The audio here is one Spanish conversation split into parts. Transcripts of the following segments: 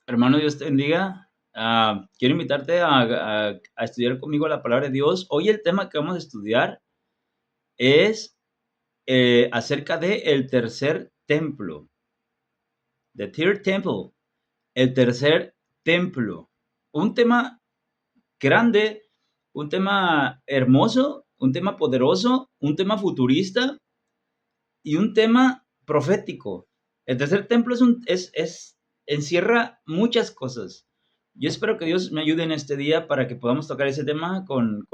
Hermano, Dios te bendiga. Quiero invitarte a estudiar conmigo la palabra de Dios. Hoy el tema que vamos a estudiar es acerca de el tercer templo, the third temple, el tercer templo. Un tema grande, un tema hermoso, un tema poderoso, un tema futurista y un tema profético. El tercer templo encierra muchas cosas. Yo espero que Dios me ayude en este día para que podamos tocar ese tema con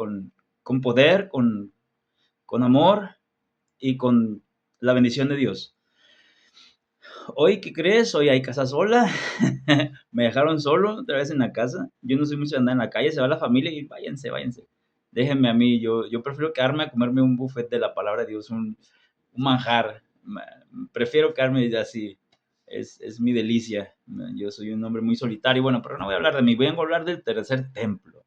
poder, con amor y con la bendición de Dios. Hoy, ¿qué crees? Hoy hay casa sola. Me dejaron solo otra vez en la casa. Yo no soy mucho de andar en la calle, se va la familia y váyanse, váyanse. Déjenme a mí, yo prefiero quedarme a comerme un buffet de la palabra de Dios, un manjar. Prefiero quedarme así. Es mi delicia. Yo soy un hombre muy solitario. Bueno, pero no voy a hablar de mí, voy a hablar del tercer templo,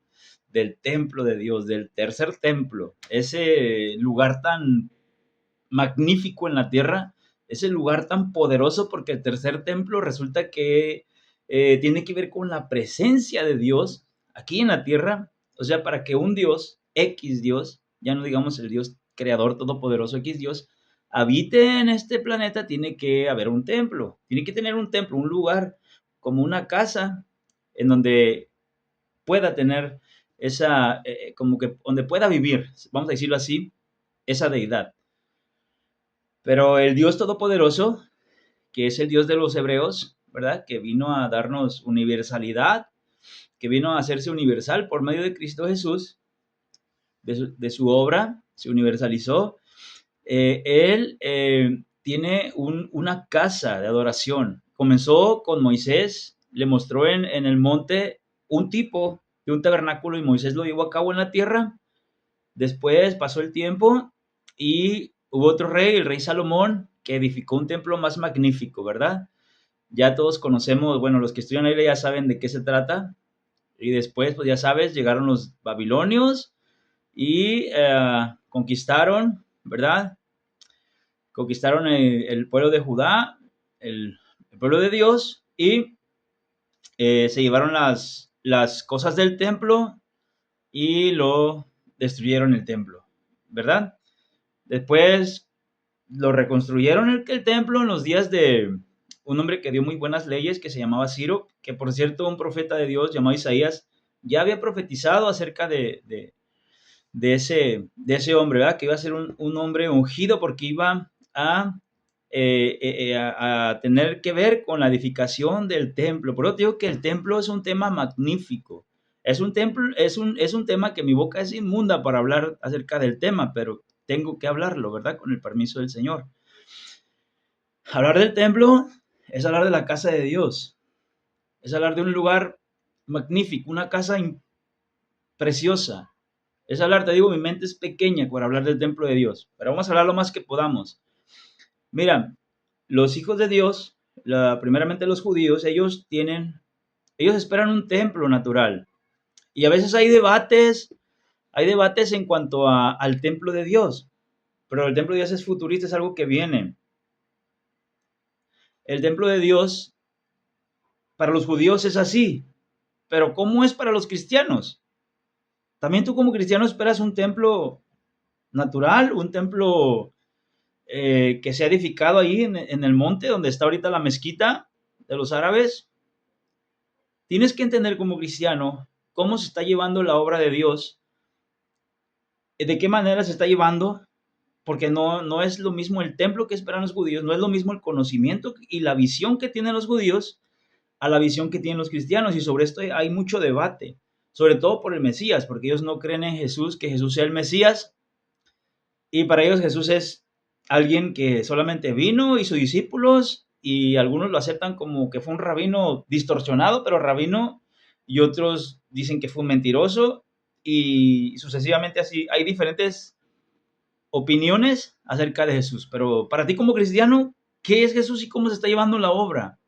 del templo de Dios, del tercer templo. Ese lugar tan magnífico en la tierra, ese lugar tan poderoso, porque el tercer templo resulta que tiene que ver con la presencia de Dios aquí en la tierra. O sea, para que un Dios, X Dios, ya no digamos el Dios creador todopoderoso, X Dios, habite en este planeta, tiene que haber un templo, tiene que tener un templo, un lugar como una casa en donde pueda tener esa, como que donde pueda vivir, vamos a decirlo así, esa deidad. Pero el Dios Todopoderoso, que es el Dios de los hebreos, ¿verdad? Que vino a darnos universalidad, que vino a hacerse universal por medio de Cristo Jesús, de su obra, se universalizó. Él tiene una casa de adoración. Comenzó con Moisés, le mostró en el monte un tipo de un tabernáculo y Moisés lo llevó a cabo en la tierra. Después pasó el tiempo y hubo otro rey, el rey Salomón, que edificó un templo más magnífico, ¿verdad? Ya todos conocemos, bueno, los que estudian la Biblia ya saben de qué se trata. Y después, pues ya sabes, llegaron los babilonios y conquistaron, ¿verdad? Conquistaron el pueblo de Judá, el pueblo de Dios, y se llevaron las cosas del templo y lo destruyeron el templo, ¿verdad? Después lo reconstruyeron el templo en los días de un hombre que dio muy buenas leyes, que se llamaba Ciro, que por cierto un profeta de Dios llamado Isaías ya había profetizado acerca de ese hombre, ¿verdad? Que iba a ser un hombre ungido porque iba a tener que ver con la edificación del templo. Por eso digo que el templo es un tema magnífico. Es un templo, es un tema que mi boca es inmunda para hablar acerca del tema, pero tengo que hablarlo, ¿verdad? Con el permiso del Señor. Hablar del templo es hablar de la casa de Dios, es hablar de un lugar magnífico, una casa preciosa. Es hablar, te digo, mi mente es pequeña para hablar del templo de Dios, pero vamos a hablar lo más que podamos. Mira, los hijos de Dios, primeramente los judíos, ellos esperan un templo natural. Y a veces hay debates en cuanto al templo de Dios, pero el templo de Dios es futurista, es algo que viene. El templo de Dios para los judíos es así, pero ¿cómo es para los cristianos? También tú como cristiano esperas un templo natural, un templo que se ha edificado ahí en el monte donde está ahorita la mezquita de los árabes. Tienes que entender como cristiano cómo se está llevando la obra de Dios, de qué manera se está llevando, porque no es lo mismo el templo que esperan los judíos, no es lo mismo el conocimiento y la visión que tienen los judíos a la visión que tienen los cristianos, y sobre esto hay mucho debate, sobre todo por el Mesías, porque ellos no creen en Jesús, que Jesús sea el Mesías, y para ellos Jesús es alguien que solamente vino y sus discípulos, y algunos lo aceptan como que fue un rabino distorsionado, pero rabino, y otros dicen que fue un mentiroso, y sucesivamente así. Hay diferentes opiniones acerca de Jesús, pero para ti como cristiano, ¿qué es Jesús y cómo se está llevando la obra?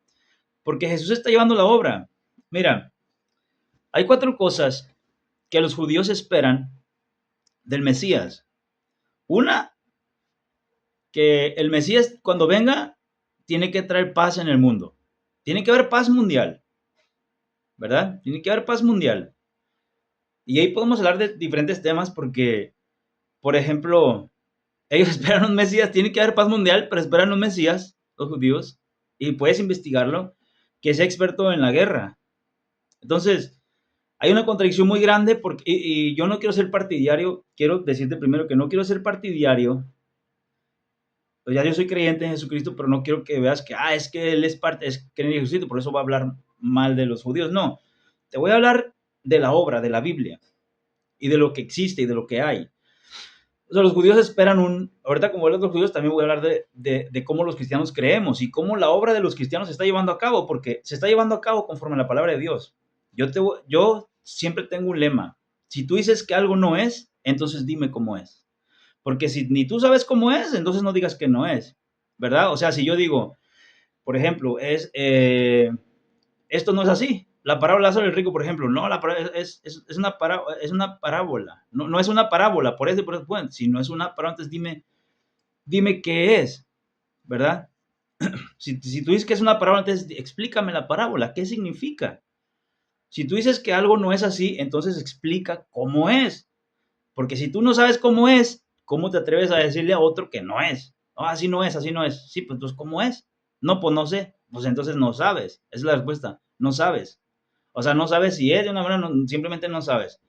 Porque Jesús está llevando la obra. Mira, hay 4 cosas que los judíos esperan del Mesías. Una, que el Mesías cuando venga tiene que traer paz en el mundo. Tiene que haber paz mundial. ¿verdad? Tiene que haber paz mundial. Y ahí podemos hablar de diferentes temas porque, por ejemplo, ellos esperan un Mesías, tiene que haber paz mundial, pero esperan un Mesías, los judíos, y puedes investigarlo, que sea experto en la guerra. Entonces, hay una contradicción muy grande porque, y yo no quiero ser partidario, quiero decirte primero que no quiero ser partidario. Pues ya yo soy creyente en Jesucristo, pero no quiero que veas que, es que él es parte, es creyente en Jesucristo, por eso va a hablar mal de los judíos. No, te voy a hablar de la obra, de la Biblia, y de lo que existe y de lo que hay. O sea, los judíos esperan ahorita como hablo de los judíos, también voy a hablar de cómo los cristianos creemos y cómo la obra de los cristianos se está llevando a cabo, porque se está llevando a cabo conforme a la palabra de Dios. Yo siempre tengo un lema. Si tú dices que algo no es, entonces dime cómo es. Porque si ni tú sabes cómo es, entonces no digas que no es, ¿verdad? O sea, si yo digo, por ejemplo, esto no es así. La parábola sobre el rico, por ejemplo, no, es una parábola. No, no es una parábola, por eso, bueno, si no es una parábola, entonces dime qué es, ¿verdad? Si tú dices que es una parábola, entonces explícame la parábola, ¿qué significa? Si tú dices que algo no es así, entonces explica cómo es. Porque si tú no sabes cómo es, ¿cómo te atreves a decirle a otro que no es? No, así no es, así no es. Sí, pues entonces, ¿cómo es? No, pues no sé. Pues entonces no sabes. Esa es la respuesta. No sabes. O sea, no sabes si es de una manera, simplemente no sabes.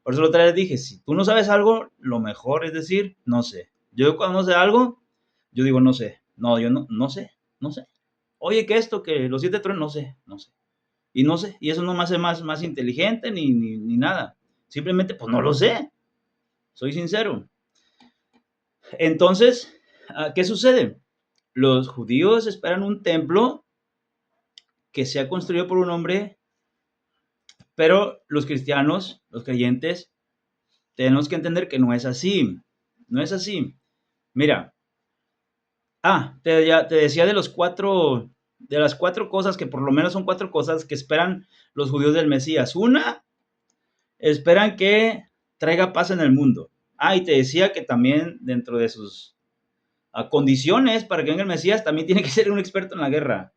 Por eso la otra vez dije, si tú no sabes algo, lo mejor es decir, no sé. Yo cuando no sé algo, yo digo, no sé. No, yo no sé, no sé. Oye, que esto, que los 7 truenos, no sé, no sé. Y no sé, y eso no me hace más inteligente ni nada. Simplemente, pues no lo sé. Soy sincero. Entonces, ¿qué sucede? Los judíos esperan un templo que sea construido por un hombre, pero los cristianos, los creyentes, tenemos que entender que no es así. No es así. Mira, te decía de las 4 cosas, que por lo menos son 4 cosas que esperan los judíos del Mesías. Una, esperan que traiga paz en el mundo. Y te decía que también dentro de sus condiciones para que venga el Mesías, también tiene que ser un experto en la guerra.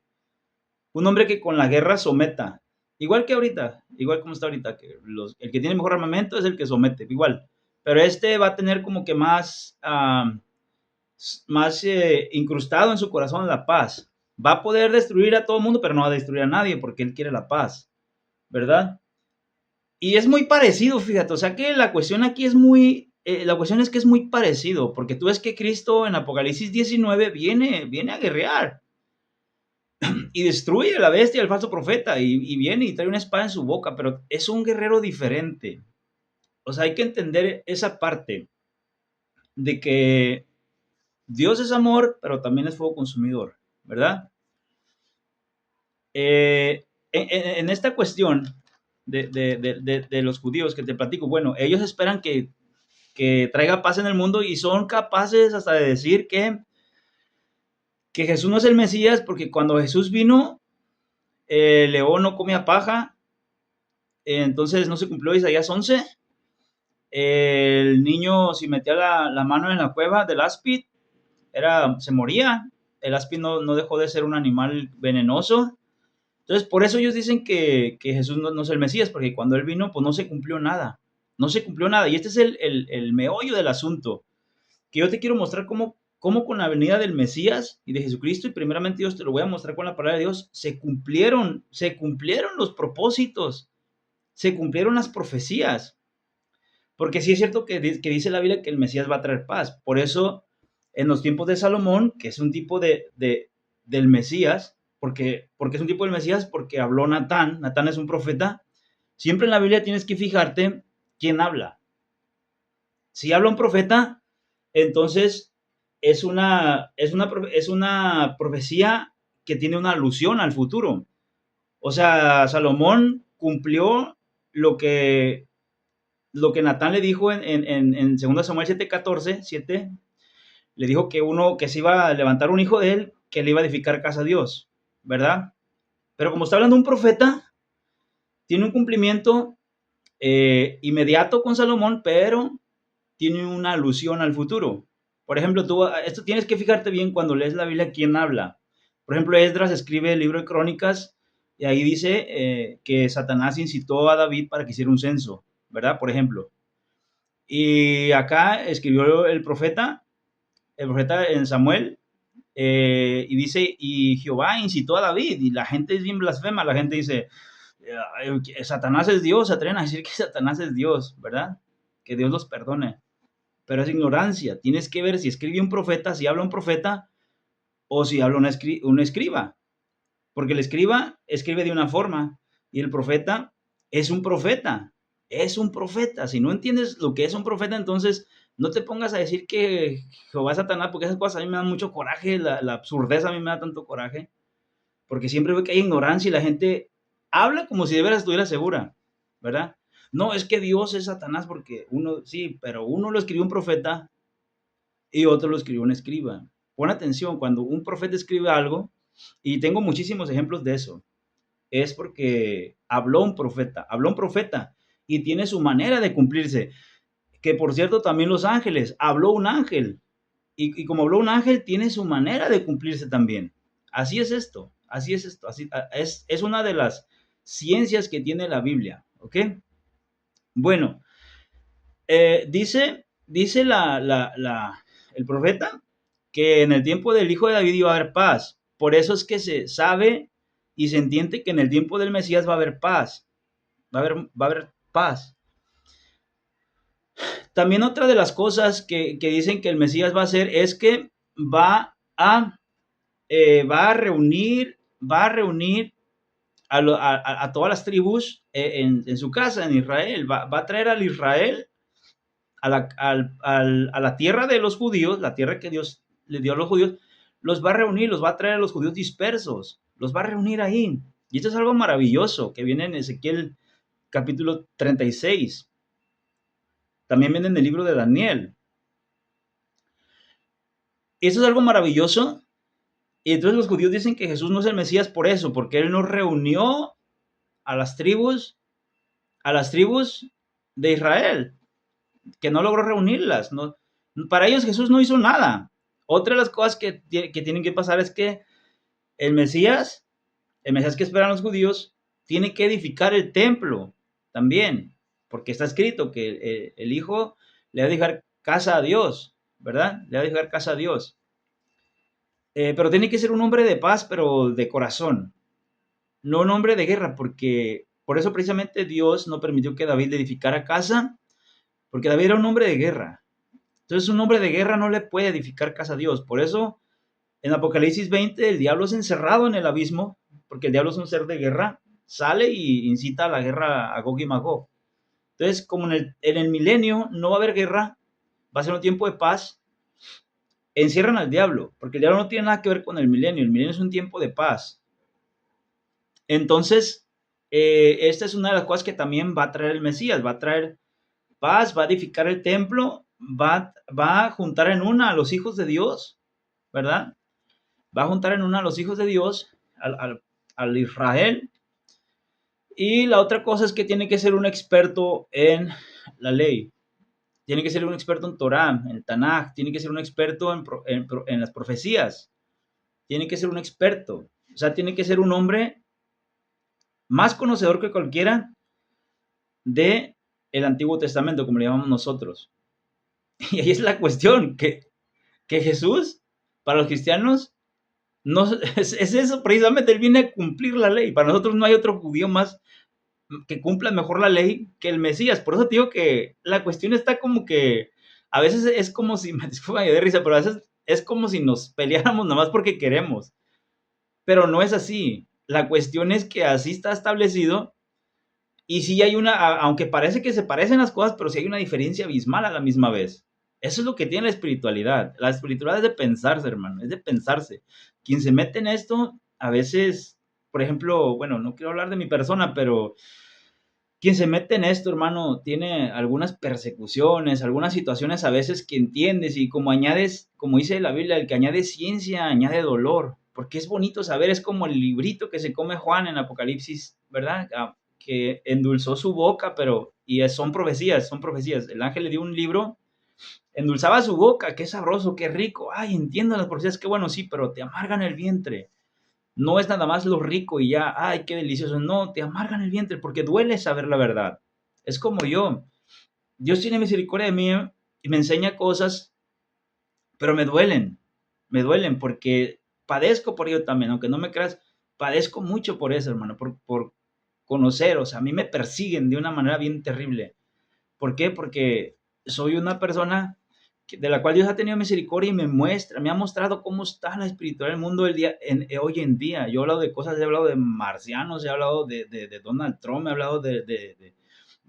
Un hombre que con la guerra someta. Igual que ahorita, igual como está ahorita, que el que tiene mejor armamento es el que somete, igual. Pero este va a tener como que más incrustado en su corazón la paz. Va a poder destruir a todo el mundo, pero no va a destruir a nadie porque él quiere la paz, ¿verdad? Y es muy parecido, fíjate, o sea que la cuestión aquí la cuestión es que es muy parecido, porque tú ves que Cristo en Apocalipsis 19 viene a guerrear y destruye a la bestia, al falso profeta, y viene y trae una espada en su boca, pero es un guerrero diferente. O sea, hay que entender esa parte de que Dios es amor, pero también es fuego consumidor, ¿verdad? En esta cuestión de los judíos que te platico, bueno, ellos esperan que traiga paz en el mundo y son capaces hasta de decir que Jesús no es el Mesías porque cuando Jesús vino, el león no comía paja, entonces no se cumplió Isaías 11. El niño, si metía la mano en la cueva del áspid, se moría. El áspid no dejó de ser un animal venenoso. Entonces, por eso ellos dicen que Jesús no es el Mesías, porque cuando él vino, pues no se cumplió nada. No se cumplió nada. Y este es el meollo del asunto. Que yo te quiero mostrar cómo con la venida del Mesías y de Jesucristo, y primeramente Dios te lo voy a mostrar con la palabra de Dios, se cumplieron los propósitos, se cumplieron las profecías. Porque sí es cierto que dice la Biblia que el Mesías va a traer paz. Por eso, en los tiempos de Salomón, que es un tipo del Mesías, porque es un tipo del Mesías, porque habló Natán es un profeta, siempre en la Biblia tienes que fijarte quién habla. Si habla un profeta, entonces es una profecía que tiene una alusión al futuro. O sea, Salomón cumplió lo que Natán le dijo en 2 Samuel 7:14, 7, le dijo que se iba a levantar un hijo de él que le iba a edificar casa a Dios, ¿verdad? Pero como está hablando un profeta, tiene un cumplimiento inmediato con Salomón, pero tiene una alusión al futuro. Por ejemplo, esto tienes que fijarte bien cuando lees la Biblia quién habla. Por ejemplo, Esdras escribe el libro de Crónicas Y ahí dice que Satanás incitó a David para que hiciera un censo, ¿verdad? Por ejemplo. Y acá escribió el profeta en Samuel, y dice, y Jehová incitó a David, y la gente es bien blasfema, la gente dice, Satanás es Dios, se atreven a decir que Satanás es Dios, ¿verdad? Que Dios los perdone. Pero es ignorancia. Tienes que ver si escribe un profeta, si habla un profeta, o si habla un escriba. Porque el escriba escribe de una forma, y el profeta es un profeta. Es un profeta. Si no entiendes lo que es un profeta, entonces no te pongas a decir que Jehová es Satanás, porque esas cosas a mí me dan mucho coraje, la absurdez a mí me da tanto coraje, porque siempre veo que hay ignorancia y la gente habla como si de veras estuviera segura, ¿verdad? No, es que Dios es Satanás porque uno, sí, pero uno lo escribió un profeta y otro lo escribió un escriba. Pon atención, cuando un profeta escribe algo, y tengo muchísimos ejemplos de eso, es porque habló un profeta y tiene su manera de cumplirse. Que por cierto, también los ángeles, habló un ángel, y como habló un ángel, tiene su manera de cumplirse también. Así es esto, así es esto, así, es una de las ciencias que tiene la Biblia, ¿ok? Bueno, dice el profeta que en el tiempo del hijo de David iba a haber paz. Por eso es que se sabe y se entiende que en el tiempo del Mesías va a haber paz. Va a haber paz. También otra de las cosas que dicen que el Mesías va a hacer es que va a reunir a todas las tribus en su casa, en Israel. Va a traer al Israel a la tierra de los judíos, la tierra que Dios le dio a los judíos, los va a reunir, los va a traer a los judíos dispersos, los va a reunir ahí. Y esto es algo maravilloso que viene en Ezequiel capítulo 36. También viene en el libro de Daniel. Eso es algo maravilloso. Y entonces los judíos dicen que Jesús no es el Mesías por eso, porque él no reunió a las tribus de Israel, que no logró reunirlas. No, para ellos Jesús no hizo nada. Otra de las cosas que tienen que pasar es que el Mesías que esperan los judíos, tiene que edificar el templo también, porque está escrito que el Hijo le va a dejar casa a Dios, ¿verdad? Le va a dejar casa a Dios. Pero tiene que ser un hombre de paz, pero de corazón, no un hombre de guerra, porque por eso precisamente Dios no permitió que David edificara casa, porque David era un hombre de guerra. Entonces un hombre de guerra no le puede edificar casa a Dios. Por eso en Apocalipsis 20 el diablo es encerrado en el abismo, porque el diablo es un ser de guerra, sale y incita a la guerra a Gog y Magog. Entonces, como en el milenio no va a haber guerra, va a ser un tiempo de paz, encierran al diablo, porque el diablo no tiene nada que ver con el milenio es un tiempo de paz. Entonces, esta es una de las cosas que también va a traer el Mesías, va a traer paz, va a edificar el templo, va a juntar en una a los hijos de Dios, ¿verdad? Va a juntar en una a los hijos de Dios, al Israel. Y la otra cosa es que tiene que ser un experto en la ley. Tiene que ser un experto en Torah, en el Tanaj. Tiene que ser un experto en las profecías. Tiene que ser un experto. O sea, tiene que ser un hombre más conocedor que cualquiera de el Antiguo Testamento, como le llamamos nosotros. Y ahí es la cuestión, que Jesús, para los cristianos, no, es eso, precisamente, él viene a cumplir la ley. Para nosotros no hay otro judío más que cumpla mejor la ley que el Mesías. Por eso te digo que la cuestión está como que a veces es como si, me disculpa de risa, pero a veces es como si nos peleáramos nomás porque queremos. Pero no es así. La cuestión es que así está establecido y sí hay aunque parece que se parecen las cosas, pero sí hay una diferencia abismal a la misma vez. Eso es lo que tiene la espiritualidad. La espiritualidad es de pensarse, hermano, es de pensarse. Quien se mete en esto, a veces, por ejemplo, bueno, no quiero hablar de mi persona, pero quien se mete en esto, hermano, tiene algunas persecuciones, algunas situaciones a veces que entiendes y como añades, como dice la Biblia, el que añade ciencia añade dolor, porque es bonito saber, es como el librito que se come Juan en Apocalipsis, ¿verdad? Que endulzó su boca, y son profecías, son profecías. El ángel le dio un libro, endulzaba su boca, qué sabroso, qué rico, ay, entiendo las profecías, qué bueno, sí, pero te amargan el vientre. No es nada más lo rico y ya, ay, qué delicioso. No, te amargan el vientre porque duele saber la verdad. Es como yo. Dios tiene misericordia de mí y me enseña cosas, pero me duelen porque padezco por ello también, aunque no me creas, padezco mucho por eso, hermano, por conocer, o sea, a mí me persiguen de una manera bien terrible. ¿Por qué? Porque soy una persona de la cual Dios ha tenido misericordia y me ha mostrado cómo está la espiritualidad del mundo hoy en día. Yo he hablado de cosas, he hablado de marcianos, he hablado de Donald Trump, he hablado de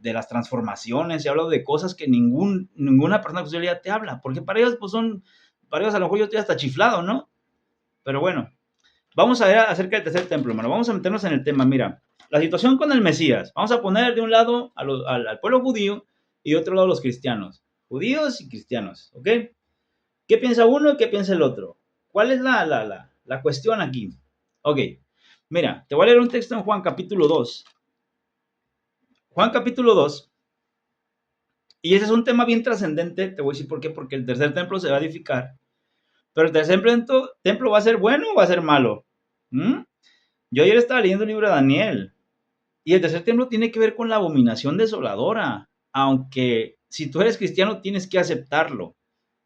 las transformaciones, he hablado de cosas que ninguna persona con posibilidad te habla, porque para ellos, pues para ellos a lo mejor yo estoy hasta chiflado, ¿no? Pero bueno, vamos a ver acerca del tercer templo, hermano. Vamos a meternos en el tema. Mira, la situación con el Mesías. Vamos a poner de un lado al pueblo judío y de otro lado a los cristianos. Judíos y cristianos, ¿ok? ¿Qué piensa uno y qué piensa el otro? ¿Cuál es la cuestión aquí? Ok, mira, te voy a leer un texto en Juan capítulo 2. Juan capítulo 2. Y ese es un tema bien trascendente. Te voy a decir por qué. Porque el tercer templo se va a edificar. Pero el tercer templo va a ser bueno o va a ser malo. ¿Mm? Yo ayer estaba leyendo el libro de Daniel. Y el tercer templo tiene que ver con la abominación desoladora, aunque si tú eres cristiano tienes que aceptarlo.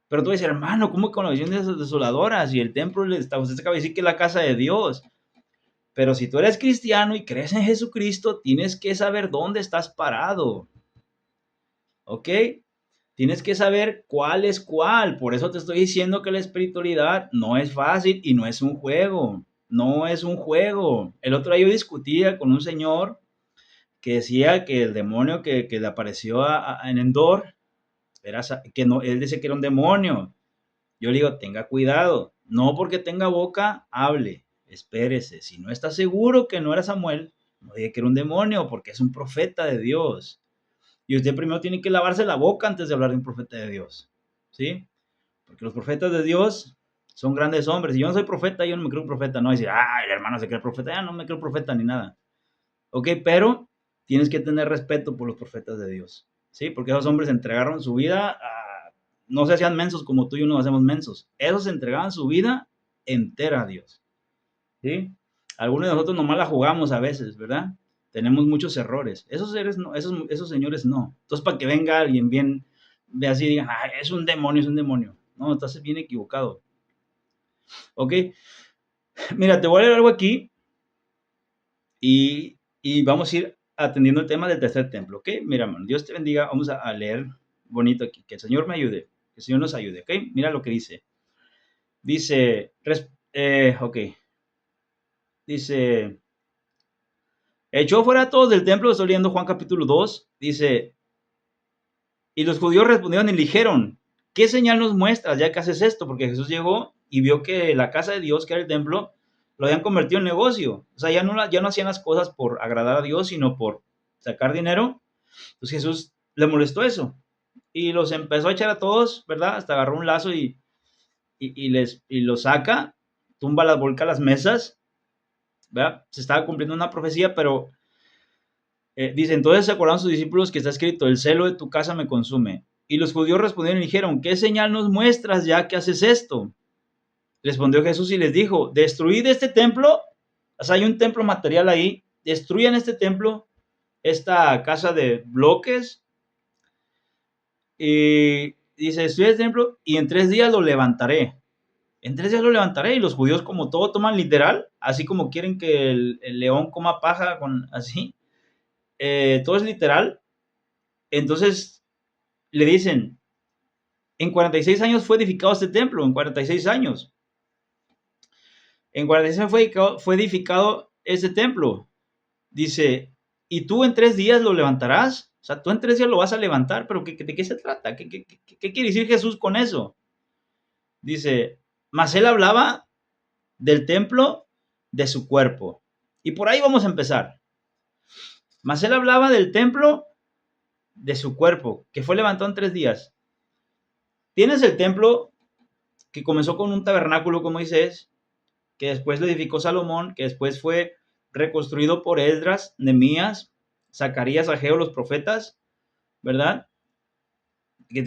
Pero tú dices, hermano, ¿cómo con la visión desoladora? Si el templo, usted acaba de decir que es la casa de Dios. Pero si tú eres cristiano y crees en Jesucristo, tienes que saber dónde estás parado. ¿Ok? Tienes que saber cuál es cuál. Por eso te estoy diciendo que la espiritualidad no es fácil y no es un juego. No es un juego. El otro día yo discutía con un señor que decía que el demonio que le apareció en Endor, que no, él dice que era un demonio. Yo le digo, tenga cuidado, no porque tenga boca, hable, espérese. Si no está seguro que no era Samuel, no diga que era un demonio, porque es un profeta de Dios. Y usted primero tiene que lavarse la boca antes de hablar de un profeta de Dios. ¿Sí? Porque los profetas de Dios son grandes hombres. Y yo no soy profeta, yo no me creo un profeta. No decir, ah, el hermano se cree profeta. Ya no me creo profeta ni nada. ¿Ok? Pero tienes que tener respeto por los profetas de Dios, ¿sí? Porque esos hombres entregaron su vida, no se hacían mensos como tú y yo nos hacemos mensos. Esos entregaban su vida entera a Dios, ¿sí? Algunos de nosotros nomás la jugamos a veces, ¿verdad? Tenemos muchos errores. Esos seres no, esos señores no. Entonces, para que venga alguien bien, ve así y diga, ah, es un demonio, es un demonio. No, estás bien equivocado. ¿Ok? Mira, te voy a leer algo aquí y vamos a ir atendiendo el tema del tercer templo, ¿ok? Mira, hermano, Dios te bendiga. Vamos a leer bonito aquí. Que el Señor me ayude. Que el Señor nos ayude, ¿ok? Mira lo que dice. Dice, ok. Dice, echó fuera a todos del templo, estoy leyendo Juan capítulo 2. Dice, y los judíos respondieron y le dijeron, ¿qué señal nos muestras ya que haces esto? Porque Jesús llegó y vio que la casa de Dios, que era el templo, lo habían convertido en negocio. O sea, ya no hacían las cosas por agradar a Dios, sino por sacar dinero. Entonces Jesús le molestó eso y los empezó a echar a todos, ¿verdad? Hasta agarró un lazo y los saca, tumba las volca a las mesas, ¿verdad? Se estaba cumpliendo una profecía, pero dice, entonces se acordaron sus discípulos que está escrito, el celo de tu casa me consume. Y los judíos respondieron y dijeron, ¿qué señal nos muestras ya que haces esto? Respondió Jesús y les dijo, destruid este templo, o sea, hay un templo material ahí, destruyan este templo, esta casa de bloques, y dice, destruye el templo y en 3 días lo levantaré. En 3 días lo levantaré. Y los judíos, como todo toman literal, así como quieren que el león coma paja, así, todo es literal. Entonces le dicen, en 46 años fue edificado este templo, en 46 años. En 46 años fue edificado este templo. Dice, ¿y tú en 3 días lo levantarás? O sea, tú en 3 días lo vas a levantar, pero ¿de qué se trata? ¿Qué quiere decir Jesús con eso? Dice, mas él hablaba del templo de su cuerpo. Y por ahí vamos a empezar. Mas él hablaba del templo de su cuerpo, que fue levantado en 3 días. Tienes el templo que comenzó con un tabernáculo, como dices, que después lo edificó Salomón, que después fue reconstruido por Esdras, Nehemías, Zacarías, Ageo, los profetas, ¿verdad?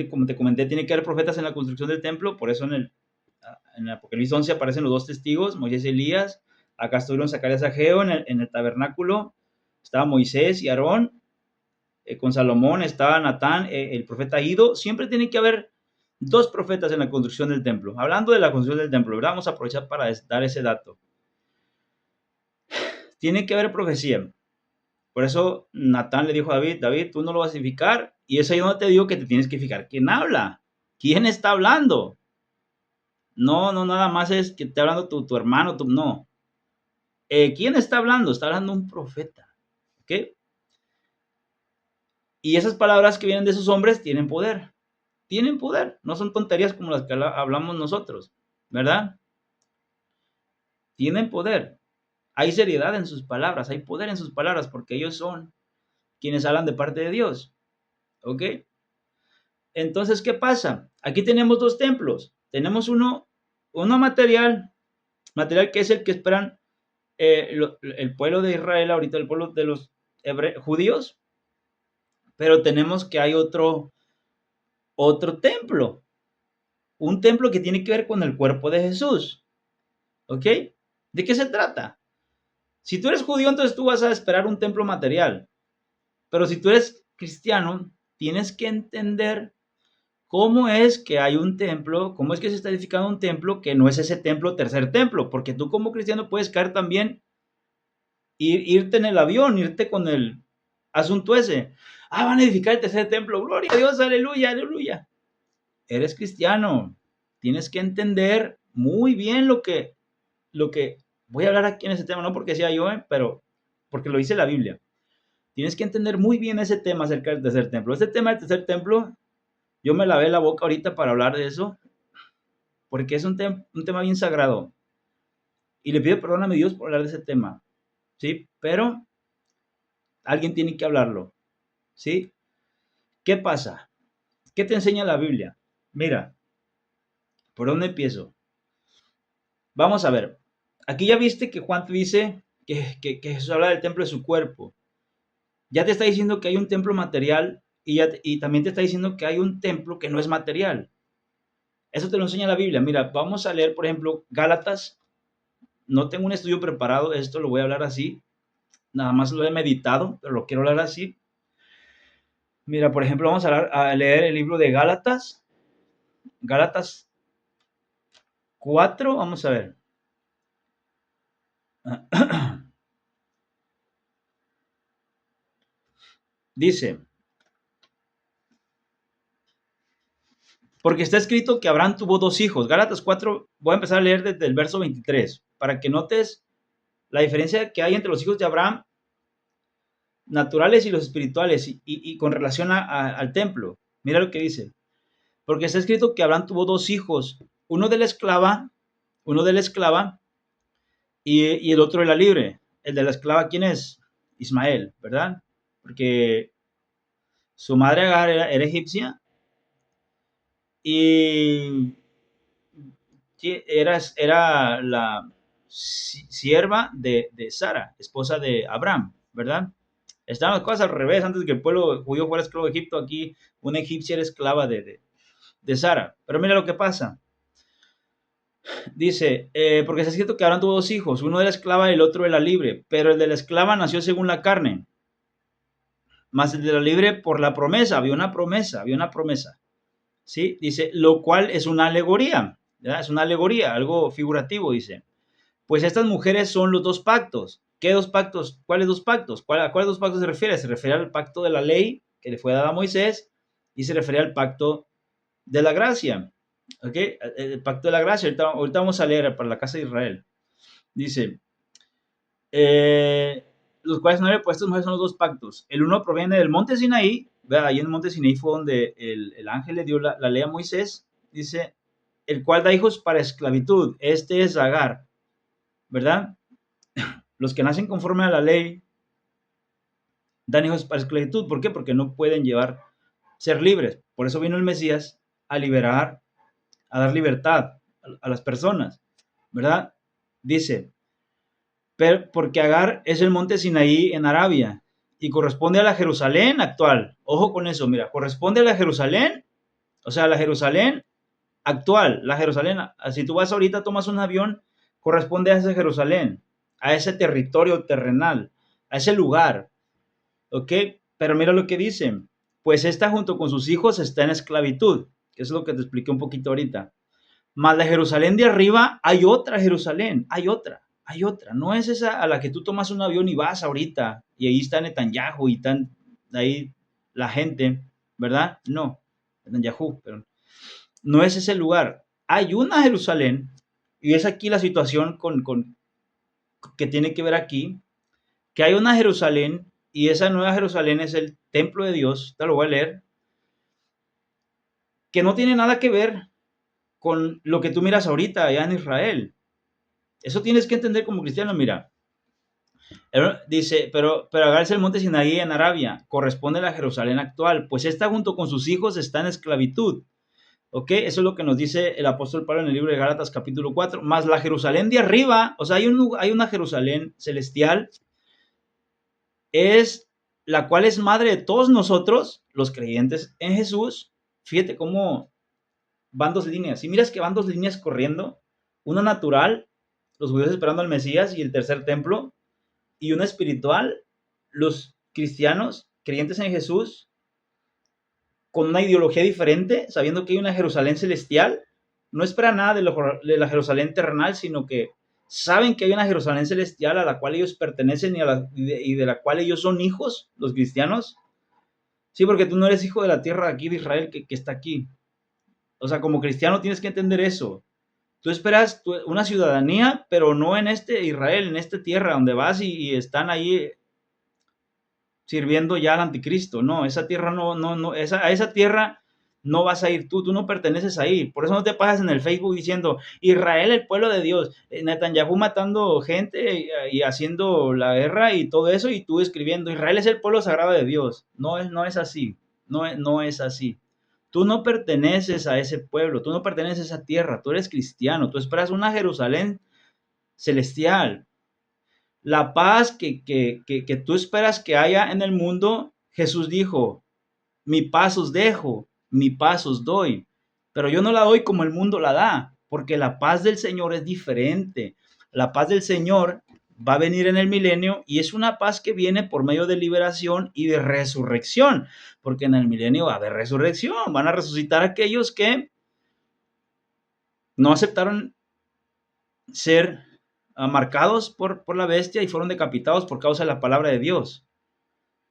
Como te comenté, tiene que haber profetas en la construcción del templo, por eso en el Apocalipsis 11 aparecen los dos testigos, Moisés y Elías. Acá estuvieron Zacarías y Ageo en el tabernáculo. Estaba Moisés y Aarón. Con Salomón estaba Natán, el profeta Ido. Siempre tiene que haber dos profetas en la construcción del templo. Hablando de la construcción del templo, ¿verdad? Vamos a aprovechar para dar ese dato. Tiene que haber profecía. Por eso Natán le dijo a David, David, tú no lo vas a edificar. Y es ahí donde te digo que te tienes que fijar. ¿Quién habla? ¿Quién está hablando? No, nada más es que esté hablando tu hermano, no. ¿Quién está hablando? Está hablando un profeta. ¿Ok? Y esas palabras que vienen de esos hombres tienen poder. Tienen poder. No son tonterías como las que hablamos nosotros. ¿Verdad? Tienen poder. Hay seriedad en sus palabras. Hay poder en sus palabras porque ellos son quienes hablan de parte de Dios. ¿Ok? Entonces, ¿qué pasa? Aquí tenemos dos templos. Tenemos uno material que es el que esperan el pueblo de Israel, ahorita el pueblo de los judíos, pero tenemos que hay otro templo, un templo que tiene que ver con el cuerpo de Jesús. ¿Ok? ¿De qué se trata? Si tú eres judío, entonces tú vas a esperar un templo material, pero si tú eres cristiano, tienes que entender cómo es que hay un templo, cómo es que se está edificando un templo que no es ese templo, tercer templo, porque tú como cristiano puedes caer también, irte en el avión, irte con el asunto ese. Van a edificar el tercer templo, gloria a Dios, aleluya, aleluya. Eres cristiano, tienes que entender muy bien lo que voy a hablar aquí en ese tema, no porque sea yo, pero porque lo dice la Biblia. Tienes que entender muy bien ese tema acerca del tercer templo. Este tema del tercer templo, yo me lavé la boca ahorita para hablar de eso, porque es un tema bien sagrado. Y le pido perdón a mi Dios por hablar de ese tema, ¿sí? Pero alguien tiene que hablarlo, ¿sí? ¿Qué pasa? ¿Qué te enseña la Biblia? Mira, ¿por dónde empiezo? Vamos a ver. Aquí ya viste que Juan te dice que Jesús habla del templo de su cuerpo. Ya te está diciendo que hay un templo material y también te está diciendo que hay un templo que no es material. Eso te lo enseña la Biblia. Mira, vamos a leer, por ejemplo, Gálatas. No tengo un estudio preparado, esto lo voy a hablar así. Nada más lo he meditado, pero lo quiero hablar así. Mira, por ejemplo, vamos a leer el libro de Gálatas. Gálatas 4, vamos a ver. Dice, porque está escrito que Abraham tuvo dos hijos. Gálatas 4, voy a empezar a leer desde el verso 23, para que notes la diferencia que hay entre los hijos de Abraham, naturales y los espirituales, y con relación al templo. Mira lo que dice. Porque está escrito que Abraham tuvo dos hijos, uno de la esclava y el otro de la libre. El de la esclava, ¿quién es? Ismael, ¿verdad? Porque su madre Agar era egipcia y era la sierva de Sara, esposa de Abraham, ¿verdad? Estaban las cosas al revés. Antes de que el pueblo judío fuera esclavo de Egipto, aquí una egipcia era esclava de Sara. Pero mira lo que pasa. Dice, porque está escrito que Abraham tuvo dos hijos, uno de la esclava y el otro de la libre, pero el de la esclava nació según la carne, más el de la libre por la promesa. Había una promesa. ¿Sí? Dice, lo cual es una alegoría, ¿verdad? Es una alegoría, algo figurativo, dice. Pues estas mujeres son los dos pactos. ¿Qué dos pactos? ¿Cuáles dos pactos? ¿A cuáles dos pactos se refiere? Se refiere al pacto de la ley que le fue dada a Moisés y se refiere al pacto de la gracia. ¿Ok? El pacto de la gracia. Ahorita vamos a leer para la casa de Israel. Dice, los cuales no le puestos mujeres son los dos pactos. El uno proviene del monte Sinaí. ¿Verdad? Ahí en el monte Sinaí fue donde el ángel le dio la ley a Moisés. Dice, el cual da hijos para esclavitud. Este es Agar, ¿verdad? Los que nacen conforme a la ley dan hijos para esclavitud. ¿Por qué? Porque no pueden ser libres. Por eso vino el Mesías a liberar, a dar libertad a las personas, ¿verdad? Dice, porque Agar es el monte Sinaí en Arabia y corresponde a la Jerusalén actual. Ojo con eso, mira, corresponde a la Jerusalén, o sea, la Jerusalén actual, la Jerusalén, si tú vas ahorita, tomas un avión, corresponde a esa Jerusalén. a ese territorio terrenal, a ese lugar, ¿ok? Pero mira lo que dice, pues esta junto con sus hijos está en esclavitud, que es lo que te expliqué un poquito ahorita. Mas la Jerusalén de arriba, hay otra Jerusalén, hay otra. No es esa a la que tú tomas un avión y vas ahorita, y ahí está Netanyahu y están ahí la gente, ¿verdad? No, Netanyahu, pero no es ese lugar. Hay una Jerusalén, y es aquí la situación que tiene que ver aquí, que hay una Jerusalén, y esa nueva Jerusalén es el templo de Dios, te lo voy a leer, que no tiene nada que ver con lo que tú miras ahorita allá en Israel. Eso tienes que entender como cristiano, mira. Dice, pero Agar el monte Sinaí en Arabia, corresponde a la Jerusalén actual, pues esta junto con sus hijos está en esclavitud. ¿Ok? Eso es lo que nos dice el apóstol Pablo en el libro de Gálatas capítulo 4. Más la Jerusalén de arriba, o sea, hay una Jerusalén celestial, es la cual es madre de todos nosotros, los creyentes en Jesús. Fíjate cómo van dos líneas. Si miras que van dos líneas corriendo, una natural, los judíos esperando al Mesías y el tercer templo, y una espiritual, los cristianos creyentes en Jesús, con una ideología diferente, sabiendo que hay una Jerusalén celestial, no espera nada de la Jerusalén terrenal, sino que saben que hay una Jerusalén celestial a la cual ellos pertenecen y de la cual ellos son hijos, los cristianos. Sí, porque tú no eres hijo de la tierra de aquí de Israel que está aquí. O sea, como cristiano tienes que entender eso. Tú esperas una ciudadanía, pero no en este Israel, en esta tierra donde vas y están ahí sirviendo ya al anticristo. No, esa tierra no, a esa tierra no vas a ir tú no perteneces ahí. Por eso no te pasas en el Facebook diciendo, Israel, el pueblo de Dios, Netanyahu matando gente y haciendo la guerra y todo eso, y tú escribiendo, Israel es el pueblo sagrado de Dios. No es así, no es así. Tú no perteneces a ese pueblo, tú no perteneces a esa tierra, tú eres cristiano, tú esperas una Jerusalén celestial, la paz que tú esperas que haya en el mundo. Jesús dijo, mi paz os dejo, mi paz os doy, pero yo no la doy como el mundo la da, porque la paz del Señor es diferente. La paz del Señor va a venir en el milenio y es una paz que viene por medio de liberación y de resurrección, porque en el milenio va a haber resurrección, van a resucitar aquellos que no aceptaron ser marcados por la bestia y fueron decapitados por causa de la palabra de Dios.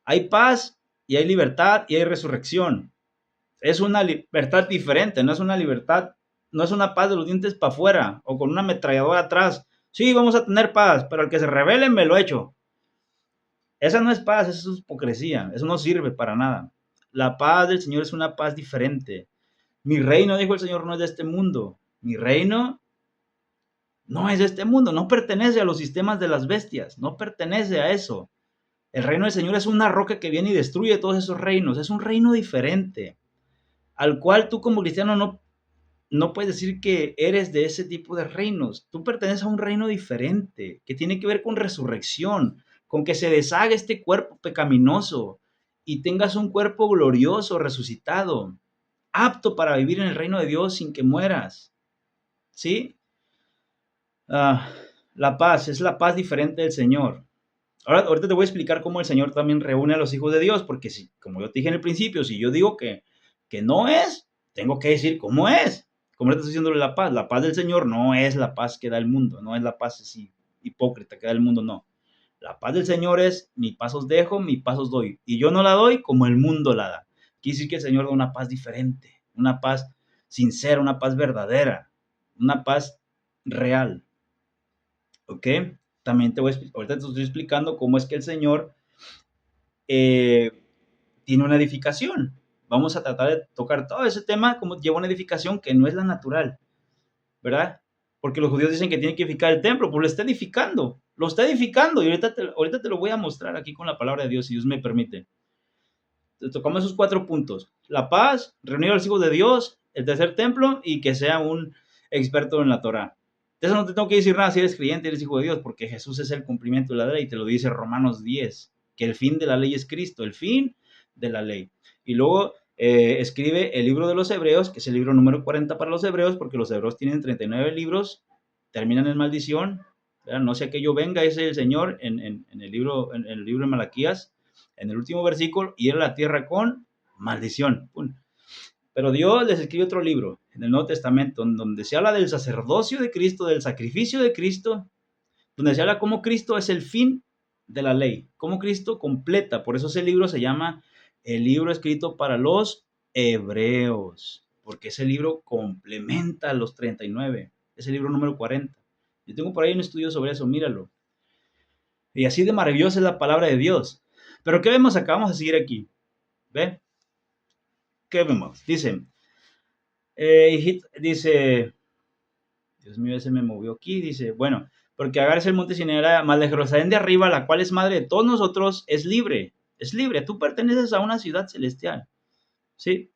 Hay paz y hay libertad y hay resurrección. Es una libertad diferente, no es una libertad, no es una paz de los dientes para afuera o con una ametralladora atrás. Sí, vamos a tener paz, pero el que se rebele me lo echo. Esa no es paz, eso es hipocresía, eso no sirve para nada. La paz del Señor es una paz diferente. Mi reino, dijo el Señor, no es de este mundo. Mi reino no es de este mundo, no pertenece a los sistemas de las bestias, no pertenece a eso. El reino del Señor es una roca que viene y destruye todos esos reinos, es un reino diferente, al cual tú como cristiano no puedes decir que eres de ese tipo de reinos. Tú perteneces a un reino diferente, que tiene que ver con resurrección, con que se deshaga este cuerpo pecaminoso y tengas un cuerpo glorioso, resucitado, apto para vivir en el reino de Dios sin que mueras. ¿Sí? La paz, es la paz diferente del Señor. Ahorita te voy a explicar cómo el Señor también reúne a los hijos de Dios, porque si, como yo te dije en el principio, si yo digo que no es, tengo que decir cómo es. Como le estoy diciendo la paz del Señor no es la paz que da el mundo, no es la paz así hipócrita que da el mundo, no. La paz del Señor es, mi paz os dejo, mi paz os doy. Y yo no la doy como el mundo la da. Quiere decir que el Señor da una paz diferente, una paz sincera, una paz verdadera, una paz real. ¿Ok? También ahorita te estoy explicando cómo es que el Señor tiene una edificación. Vamos a tratar de tocar todo ese tema, como lleva una edificación que no es la natural, ¿verdad? Porque los judíos dicen que tienen que edificar el templo, pues lo está edificando, y ahorita te lo voy a mostrar aquí con la palabra de Dios, si Dios me permite. Tocamos esos 4 puntos: la paz, reunir a los hijos de Dios, el tercer templo, y que sea un experto en la Torah. De eso no te tengo que decir nada si eres creyente, eres hijo de Dios, porque Jesús es el cumplimiento de la ley, te lo dice Romanos 10, que el fin de la ley es Cristo, el fin de la ley. Y luego escribe el libro de los Hebreos, que es el libro número 40 para los Hebreos, porque los Hebreos tienen 39 libros, terminan en maldición, ¿verdad? No sea que yo venga, dice el Señor en el libro de Malaquías, en el último versículo, y ir a la tierra con maldición. ¡Pum! Pero Dios les escribe otro libro en el Nuevo Testamento, donde se habla del sacerdocio de Cristo, del sacrificio de Cristo, donde se habla cómo Cristo es el fin de la ley, cómo Cristo completa. Por eso ese libro se llama el libro escrito para los hebreos, porque ese libro complementa los 39, es el libro número 40. Yo tengo por ahí un estudio sobre eso, míralo. Y así de maravillosa es la palabra de Dios. Pero ¿qué vemos acá? Vamos a seguir aquí. ¿Ve? ¿Qué vemos? Dice, Dios mío, ese me movió aquí, dice, bueno, porque Agar es el monte Sinai, más de Jerusalén de arriba, la cual es madre de todos nosotros, es libre, tú perteneces a una ciudad celestial, ¿sí?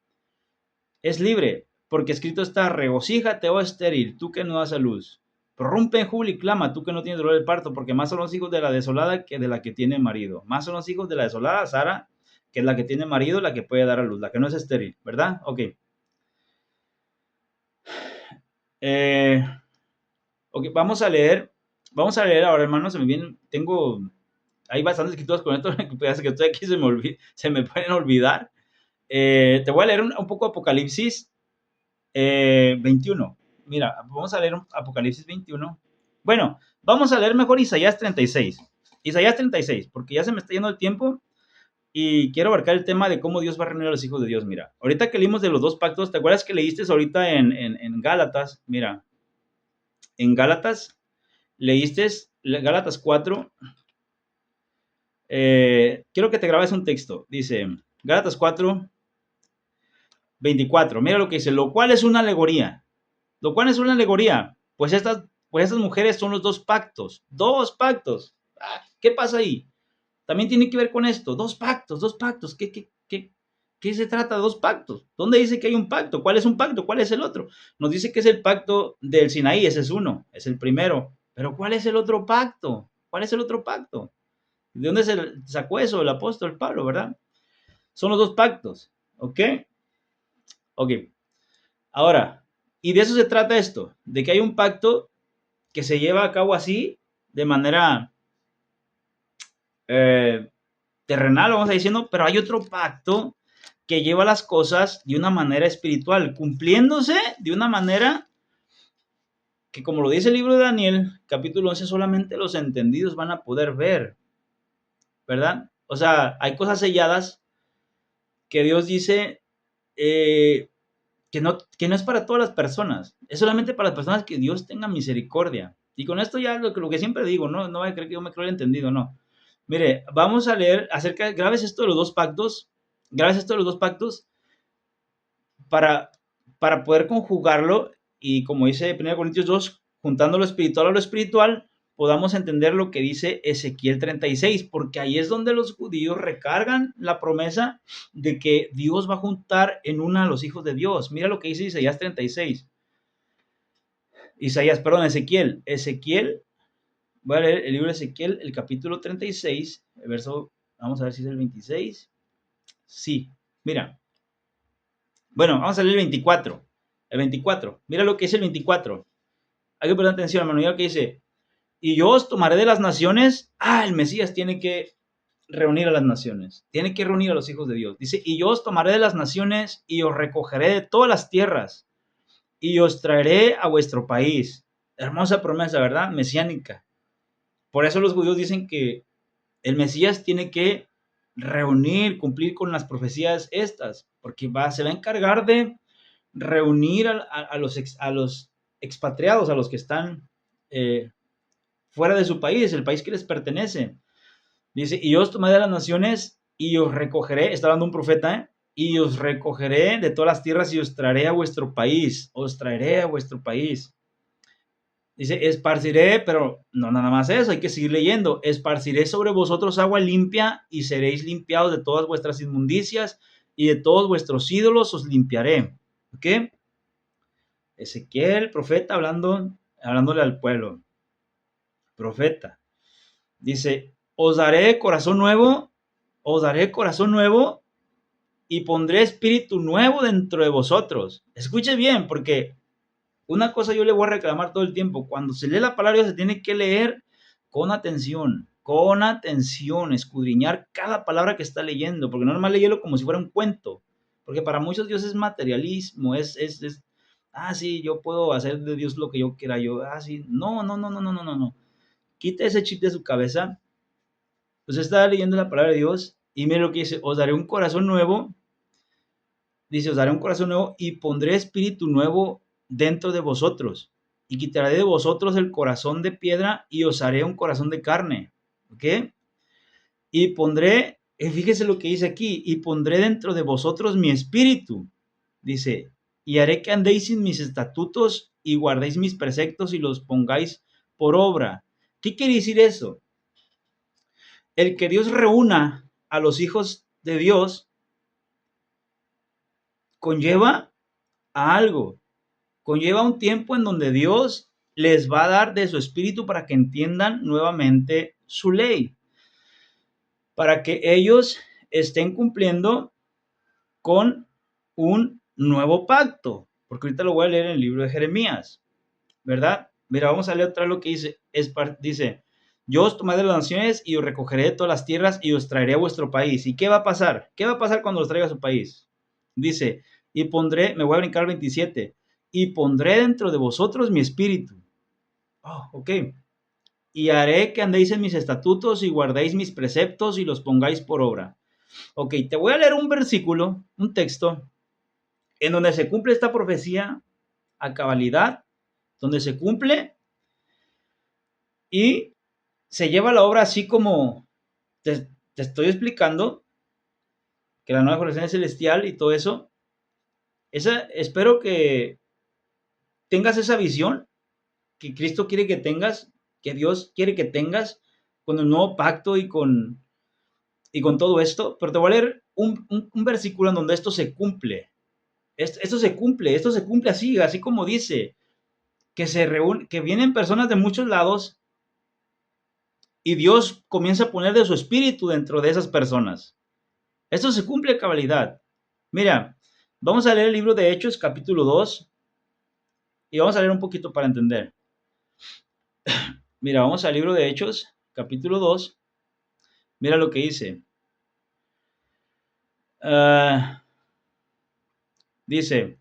Es libre, porque escrito está, regocíjate, oh estéril, tú que no das a luz, prorrumpe en júbilo y clama, tú que no tienes dolor del parto, porque más son los hijos de la desolada que de la que tiene marido, más son los hijos de la desolada, Sara, que es la que tiene marido, la que puede dar a luz, la que no es estéril, ¿verdad? Ok. Eh, Ok, vamos a leer ahora, hermanos, hay bastantes escrituras con esto, que estoy aquí se me pueden olvidar. Te voy a leer un poco Apocalipsis 21. Mira, vamos a leer Apocalipsis 21. Bueno, vamos a leer mejor Isaías 36. Isaías 36, porque ya se me está yendo el tiempo y quiero abarcar el tema de cómo Dios va a reunir a los hijos de Dios. Mira, ahorita que leímos de los dos pactos, ¿te acuerdas que leíste ahorita en Gálatas? Mira, en Gálatas leíste Gálatas 4. Quiero que te grabes un texto. Dice Gálatas 4, 24. Mira lo que dice, lo cual es una alegoría. ¿Lo cual es una alegoría? Pues estas mujeres son los dos pactos. Dos pactos. ¿Qué pasa ahí? También tiene que ver con esto. Dos pactos. ¿Qué se trata de dos pactos? ¿Dónde dice que hay un pacto? ¿Cuál es un pacto? ¿Cuál es el otro? Nos dice que es el pacto del Sinaí, ese es uno, es el primero. Pero ¿cuál es el otro pacto? ¿Cuál es el otro pacto? ¿De dónde se sacó eso el apóstol Pablo, verdad? Son los dos pactos, ¿ok? Ok. Ahora, y de eso se trata esto, de que hay un pacto que se lleva a cabo así, de manera terrenal, vamos a diciendo, pero hay otro pacto que lleva las cosas de una manera espiritual, cumpliéndose de una manera que, como lo dice el libro de Daniel, capítulo 11, solamente los entendidos van a poder ver, ¿verdad? O sea, hay cosas selladas que Dios dice que no es para todas las personas, es solamente para las personas que Dios tenga misericordia. Y con esto ya lo que siempre digo, no voy a creer que yo me creo el entendido, no. Mire, vamos a leer grabes esto de los dos pactos, para, para poder conjugarlo y como dice 1 Corintios 2, juntando lo espiritual a lo espiritual, podamos entender lo que dice Ezequiel 36, porque ahí es donde los judíos recargan la promesa de que Dios va a juntar en una a los hijos de Dios. Mira lo que dice Isaías 36. Ezequiel, voy a leer el libro de Ezequiel, el capítulo 36, el verso, vamos a ver si es el 26. Sí, mira. Bueno, vamos a leer el 24. El 24. Mira lo que dice el 24. Hay que poner atención, hermano. Mira lo que dice. Y yo os tomaré de las naciones. El Mesías tiene que reunir a las naciones. Tiene que reunir a los hijos de Dios. Dice, y yo os tomaré de las naciones y os recogeré de todas las tierras y os traeré a vuestro país. Hermosa promesa, ¿verdad? Mesiánica. Por eso los judíos dicen que el Mesías tiene que cumplir con las profecías estas, porque se va a encargar de reunir a los expatriados, a los que están fuera de su país, el país que les pertenece. Dice, y yo os tomaré de las naciones y os recogeré, está hablando un profeta, y os recogeré de todas las tierras y os traeré a vuestro país, Dice, esparciré, pero no nada más eso, hay que seguir leyendo. Esparciré sobre vosotros agua limpia y seréis limpiados de todas vuestras inmundicias y de todos vuestros ídolos os limpiaré. ¿Ok? Ezequiel, profeta, hablándole al pueblo. Profeta. Dice, os daré corazón nuevo y pondré espíritu nuevo dentro de vosotros. Escuche bien, porque Una cosa yo le voy a reclamar todo el tiempo. Cuando se lee la palabra de Dios, se tiene que leer con atención, escudriñar cada palabra que está leyendo, porque no normal leerlo como si fuera un cuento, porque para muchos Dios es materialismo, sí, yo puedo hacer de Dios lo que yo quiera, sí, no, no, no, no, no, no, no, no. Quita ese chip de su cabeza. Pues está leyendo la palabra de Dios y mire lo que dice, os daré un corazón nuevo. Dice, os daré un corazón nuevo y pondré espíritu nuevo dentro de vosotros. Y quitaré de vosotros el corazón de piedra y os haré un corazón de carne. ¿Ok? Y pondré, fíjese lo que dice aquí, y pondré dentro de vosotros mi espíritu. Dice, y haré que andéis en mis estatutos y guardéis mis preceptos y los pongáis por obra. ¿Qué quiere decir eso? El que Dios reúna a los hijos de Dios conlleva a algo. Conlleva un tiempo en donde Dios les va a dar de su espíritu para que entiendan nuevamente su ley, para que ellos estén cumpliendo con un nuevo pacto, porque ahorita lo voy a leer en el libro de Jeremías, ¿verdad? Mira, vamos a leer otra vez lo que dice, dice, yo os tomaré de las naciones y os recogeré de todas las tierras y os traeré a vuestro país. ¿Y qué va a pasar? ¿Qué va a pasar cuando los traiga a su país? Dice, y pondré, me voy a brincar al 27, y pondré dentro de vosotros mi espíritu. Oh, ok. Y haré que andéis en mis estatutos y guardéis mis preceptos y los pongáis por obra. Ok, te voy a leer un versículo, un texto, en donde se cumple esta profecía a cabalidad, donde se cumple y se lleva la obra así como te estoy explicando, que la nueva Jerusalén celestial y todo eso. Espero que tengas esa visión que Cristo quiere que tengas, que Dios quiere que tengas con el nuevo pacto y con todo esto, pero te voy a leer un versículo en donde esto se cumple. Esto se cumple así como dice, que vienen personas de muchos lados y Dios comienza a poner de su espíritu dentro de esas personas. Esto se cumple a cabalidad. Mira, vamos a leer el libro de Hechos, capítulo 2, y vamos a leer un poquito para entender. Mira, vamos al libro de Hechos, capítulo 2. Mira lo que dice. Dice,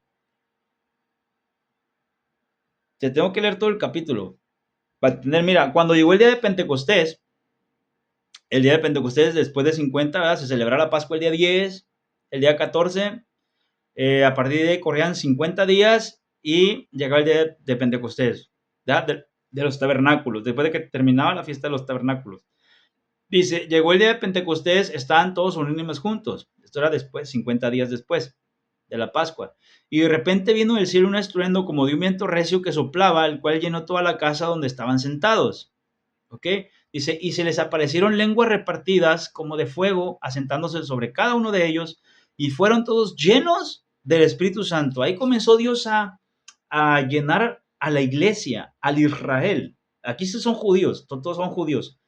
te tengo que leer todo el capítulo. Para entender, mira, cuando llegó el día de Pentecostés, después de 50, ¿verdad? Se celebra la Pascua el día 10, el día 14, a partir de ahí corrían 50 días y llegaba el día de Pentecostés, de los tabernáculos, después de que terminaba la fiesta de los tabernáculos. Dice, llegó el día de Pentecostés, estaban todos unánimes juntos. Esto era después, 50 días después de la Pascua. Y de repente vino del cielo un estruendo como de un viento recio que soplaba, el cual llenó toda la casa donde estaban sentados. ¿Ok? Dice, y se les aparecieron lenguas repartidas como de fuego, asentándose sobre cada uno de ellos, y fueron todos llenos del Espíritu Santo. Ahí comenzó Dios a llenar a la iglesia, al Israel. Aquí son judíos, todos son judíos.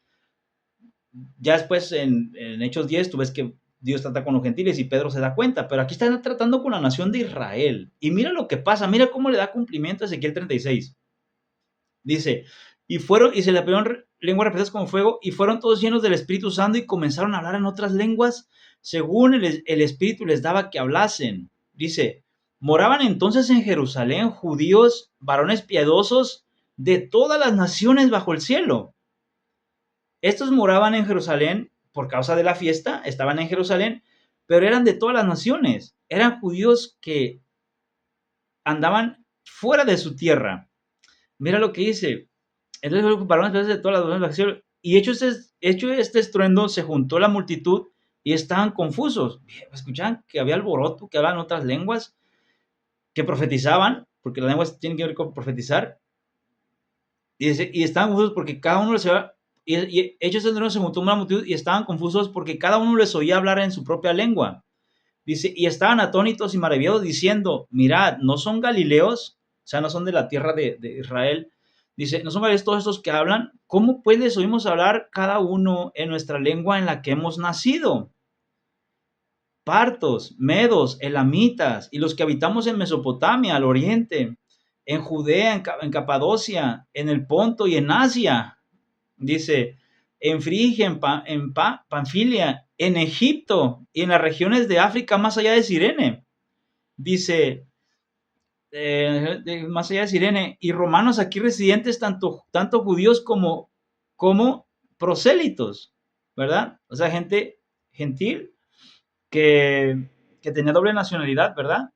Ya después en Hechos 10 tú ves que Dios trata con los gentiles y Pedro se da cuenta, pero aquí están tratando con la nación de Israel. Y mira lo que pasa, mira cómo le da cumplimiento a Ezequiel 36. Dice, y se le abrieron lenguas repartidas como fuego, y fueron todos llenos del Espíritu Santo y comenzaron a hablar en otras lenguas, según el Espíritu les daba que hablasen. Dice, moraban entonces en Jerusalén judíos, varones piadosos de todas las naciones bajo el cielo. Estos moraban en Jerusalén por causa de la fiesta, estaban en Jerusalén, pero eran de todas las naciones. Eran judíos que andaban fuera de su tierra. Mira lo que dice. Entonces, varones de todas las naciones. Y hecho este estruendo, se juntó la multitud y estaban confusos. Escuchaban que había alboroto, que hablaban otras lenguas, que profetizaban, porque las lenguas tienen que ver con profetizar. Y estaban confusos porque cada uno les oía, y ellos se juntó una multitud y estaban confusos porque cada uno les oía hablar en su propia lengua. Dice, y estaban atónitos y maravillados diciendo, mirad, ¿no son galileos? O sea, no son de la tierra de Israel. Dice, ¿no son galileos todos estos que hablan? ¿Cómo pues les oímos hablar cada uno en nuestra lengua en la que hemos nacido? Partos, medos, elamitas y los que habitamos en Mesopotamia, al oriente, en Judea, en Capadocia, en el Ponto y en Asia. Dice, en Frigia, Panfilia, en Egipto y en las regiones de África más allá de Cirene. Dice, más allá de Cirene, y romanos aquí residentes, tanto judíos como prosélitos, ¿verdad? O sea, gente gentil que tenía doble nacionalidad, ¿verdad?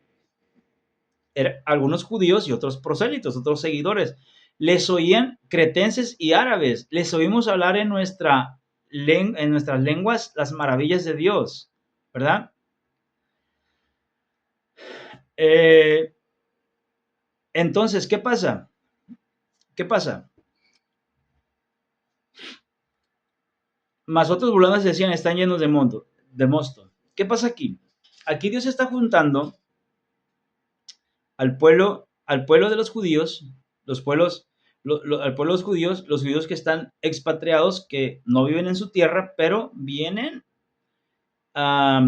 Algunos judíos y otros prosélitos, otros seguidores. Les oían cretenses y árabes. Les oímos hablar en nuestras lenguas las maravillas de Dios, ¿verdad? Eh, entonces, ¿qué pasa? ¿Qué pasa? Más otros burladores decían, están llenos de mosto. ¿Qué pasa aquí? Aquí Dios está juntando al pueblo de los judíos, al pueblo de los judíos que están expatriados, que no viven en su tierra, pero vienen a,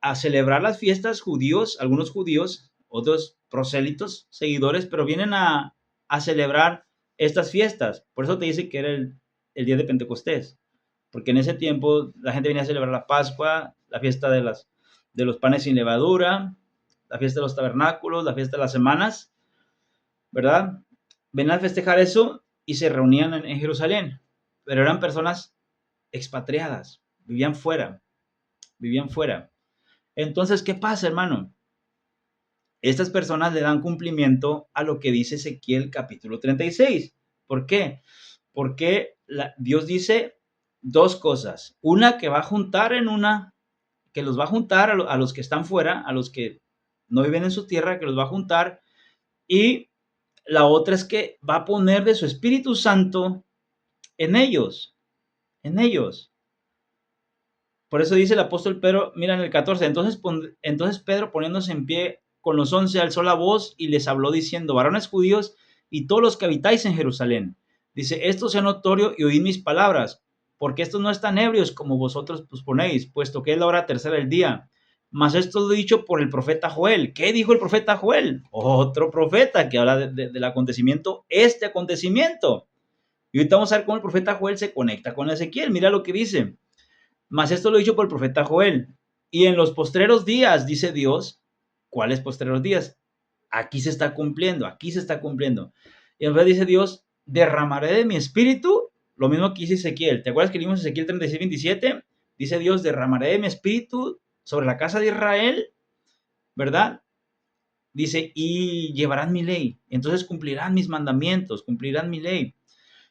a celebrar las fiestas judíos, algunos judíos, otros prosélitos, seguidores, pero vienen a celebrar estas fiestas. Por eso te dice que era el día de Pentecostés, porque en ese tiempo la gente venía a celebrar la Pascua, la fiesta de los panes sin levadura, la fiesta de los tabernáculos, la fiesta de las semanas, ¿verdad? Venían a festejar eso y se reunían en Jerusalén, pero eran personas expatriadas, vivían fuera. Entonces, ¿qué pasa, hermano? Estas personas le dan cumplimiento a lo que dice Ezequiel capítulo 36. ¿Por qué? Porque Dios dice dos cosas. Una, que va a juntar que los va a juntar a los que están fuera, a los que no viven en su tierra, que los va a juntar. Y la otra es que va a poner de su Espíritu Santo en ellos, en ellos. Por eso dice el apóstol Pedro, mira en el 14, entonces Pedro, poniéndose en pie con los 11, alzó la voz y les habló diciendo, varones judíos y todos los que habitáis en Jerusalén, dice, esto sea notorio y oíd mis palabras, porque estos no están ebrios como vosotros pues ponéis, puesto que es la hora tercera del día. Mas esto lo he dicho por el profeta Joel. ¿Qué dijo el profeta Joel? Otro profeta que habla del acontecimiento, este acontecimiento. Y ahorita vamos a ver cómo el profeta Joel se conecta con Ezequiel. Mira lo que dice. Mas esto lo he dicho por el profeta Joel. Y en los postreros días, dice Dios, ¿cuáles postreros días? Aquí se está cumpliendo, aquí se está cumpliendo. Y en vez dice Dios, derramaré de mi espíritu, lo mismo que dice Ezequiel. ¿Te acuerdas que leímos Ezequiel 36, 27? Dice Dios, derramaré de mi espíritu sobre la casa de Israel, ¿verdad? Dice, y llevarán mi ley. Entonces cumplirán mis mandamientos, cumplirán mi ley.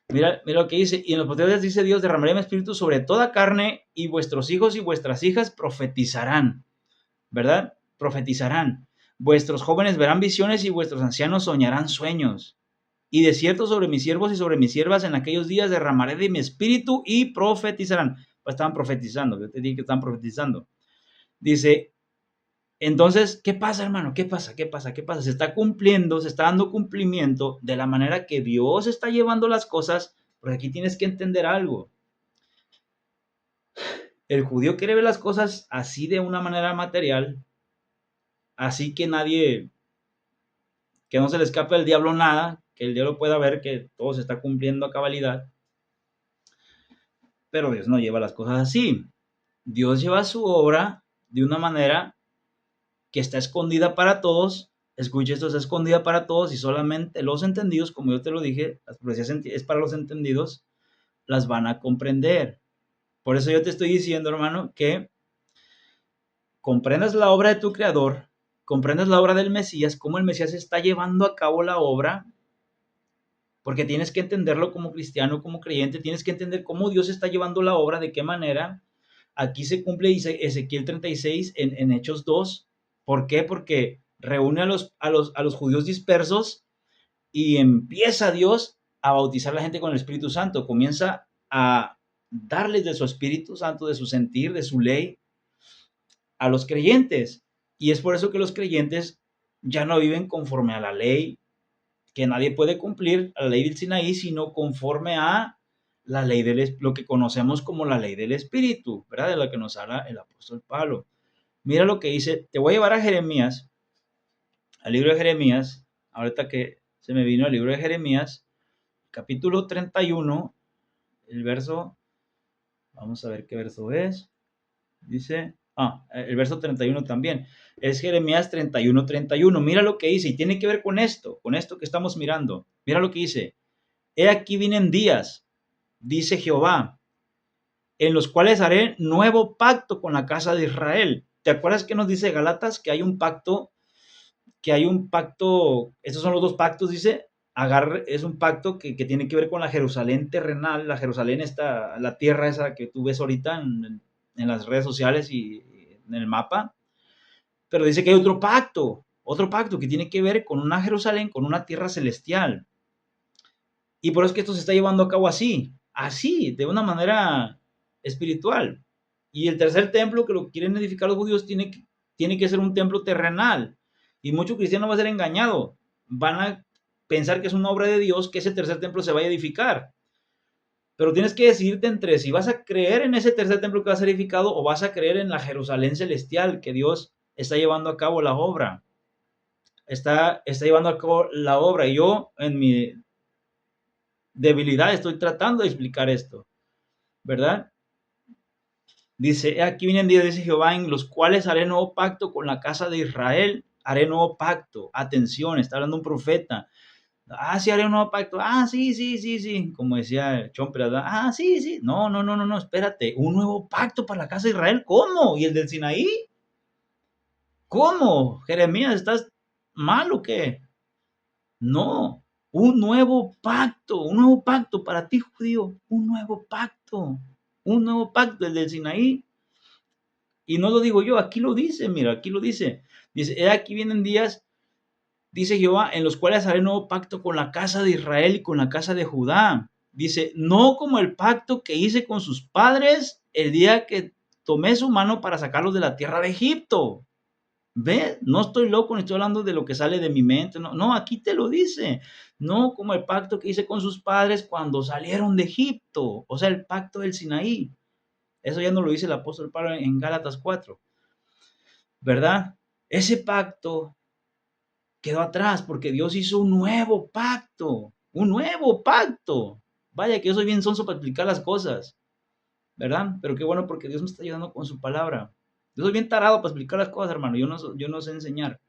Mira lo que dice, y en los posteriores dice Dios, derramaré mi espíritu sobre toda carne, y vuestros hijos y vuestras hijas profetizarán, ¿verdad? Profetizarán. Vuestros jóvenes verán visiones y vuestros ancianos soñarán sueños. Y de cierto sobre mis siervos y sobre mis siervas en aquellos días derramaré de mi espíritu y profetizarán. Pues estaban profetizando, yo te dije que estaban profetizando. Dice, entonces, ¿qué pasa, hermano? ¿Qué pasa? ¿Qué pasa? ¿Qué pasa? Se está cumpliendo, se está dando cumplimiento de la manera que Dios está llevando las cosas, porque aquí tienes que entender algo. El judío quiere ver las cosas así de una manera material, así que no se le escape al diablo nada, que el diablo pueda ver que todo se está cumpliendo a cabalidad, pero Dios no lleva las cosas así. Dios lleva su obra de una manera que está escondida para todos. Escuche, esto está escondida para todos y solamente los entendidos, como yo te lo dije, las profecías es para los entendidos, las van a comprender. Por eso yo te estoy diciendo, hermano, que comprendas la obra de tu creador, comprendas la obra del Mesías, cómo el Mesías está llevando a cabo la obra, porque tienes que entenderlo como cristiano, como creyente, tienes que entender cómo Dios está llevando la obra, de qué manera. Aquí se cumple Ezequiel 36 en Hechos 2. ¿Por qué? Porque reúne a los judíos dispersos y empieza Dios a bautizar a la gente con el Espíritu Santo. Comienza a darles de su Espíritu Santo, de su sentir, de su ley a los creyentes. Y es por eso que los creyentes ya no viven conforme a la ley que nadie puede cumplir, a la ley del Sinaí, sino conforme a la ley lo que conocemos como la ley del Espíritu, ¿verdad? De la que nos habla el apóstol Pablo. Mira lo que dice, te voy a llevar a Jeremías, al libro de Jeremías, ahorita que se me vino el libro de Jeremías, capítulo 31, el verso, vamos a ver qué verso es. Dice, el verso 31 también. Es Jeremías 31, 31. Mira lo que dice, y tiene que ver con esto que estamos mirando. Mira lo que dice. He aquí vienen días, dice Jehová, en los cuales haré nuevo pacto con la casa de Israel. ¿Te acuerdas que nos dice Galatas que hay un pacto, estos son los dos pactos, dice? Agar es un pacto que tiene que ver con la Jerusalén terrenal, la Jerusalén esta, la tierra esa que tú ves ahorita en las redes sociales y en el mapa, pero dice que hay otro pacto que tiene que ver con una Jerusalén, con una tierra celestial. Y por eso es que esto se está llevando a cabo así, de una manera espiritual. Y el tercer templo que lo quieren edificar los judíos tiene que ser un templo terrenal. Y muchos cristianos van a ser engañados. Van a pensar que es una obra de Dios que ese tercer templo se vaya a edificar. Pero tienes que decidirte entre si vas a creer en ese tercer templo que va a ser edificado o vas a creer en la Jerusalén celestial que Dios está llevando a cabo la obra. Está llevando a cabo la obra. Y yo, en mi debilidad, estoy tratando de explicar esto, ¿verdad? Dice, aquí vienen días, dice Jehová, en los cuales haré nuevo pacto con la casa de Israel. Haré nuevo pacto. Atención, está hablando un profeta. Sí, haré un nuevo pacto. Sí. Como decía Chomper, ¿verdad? Sí. No, espérate. Un nuevo pacto para la casa de Israel. ¿Cómo? ¿Y el del Sinaí? ¿Cómo? Jeremías, ¿estás mal o qué? No. Un nuevo pacto para ti, judío. Un nuevo pacto, el del Sinaí. Y no lo digo yo, aquí lo dice, mira, aquí lo dice. Dice, aquí vienen días, dice Jehová, en los cuales haré nuevo pacto con la casa de Israel y con la casa de Judá. Dice, no como el pacto que hice con sus padres el día que tomé su mano para sacarlos de la tierra de Egipto. ¿Ves? No estoy loco, ni estoy hablando de lo que sale de mi mente. No, aquí te lo dice. No como el pacto que hice con sus padres cuando salieron de Egipto. O sea, el pacto del Sinaí. Eso ya no lo dice el apóstol Pablo en Gálatas 4. ¿Verdad? Ese pacto quedó atrás porque Dios hizo un nuevo pacto. Vaya que yo soy bien sonso para explicar las cosas, ¿verdad? Pero qué bueno porque Dios me está ayudando con su palabra. Yo soy bien tarado para explicar las cosas, hermano. Yo no sé enseñar,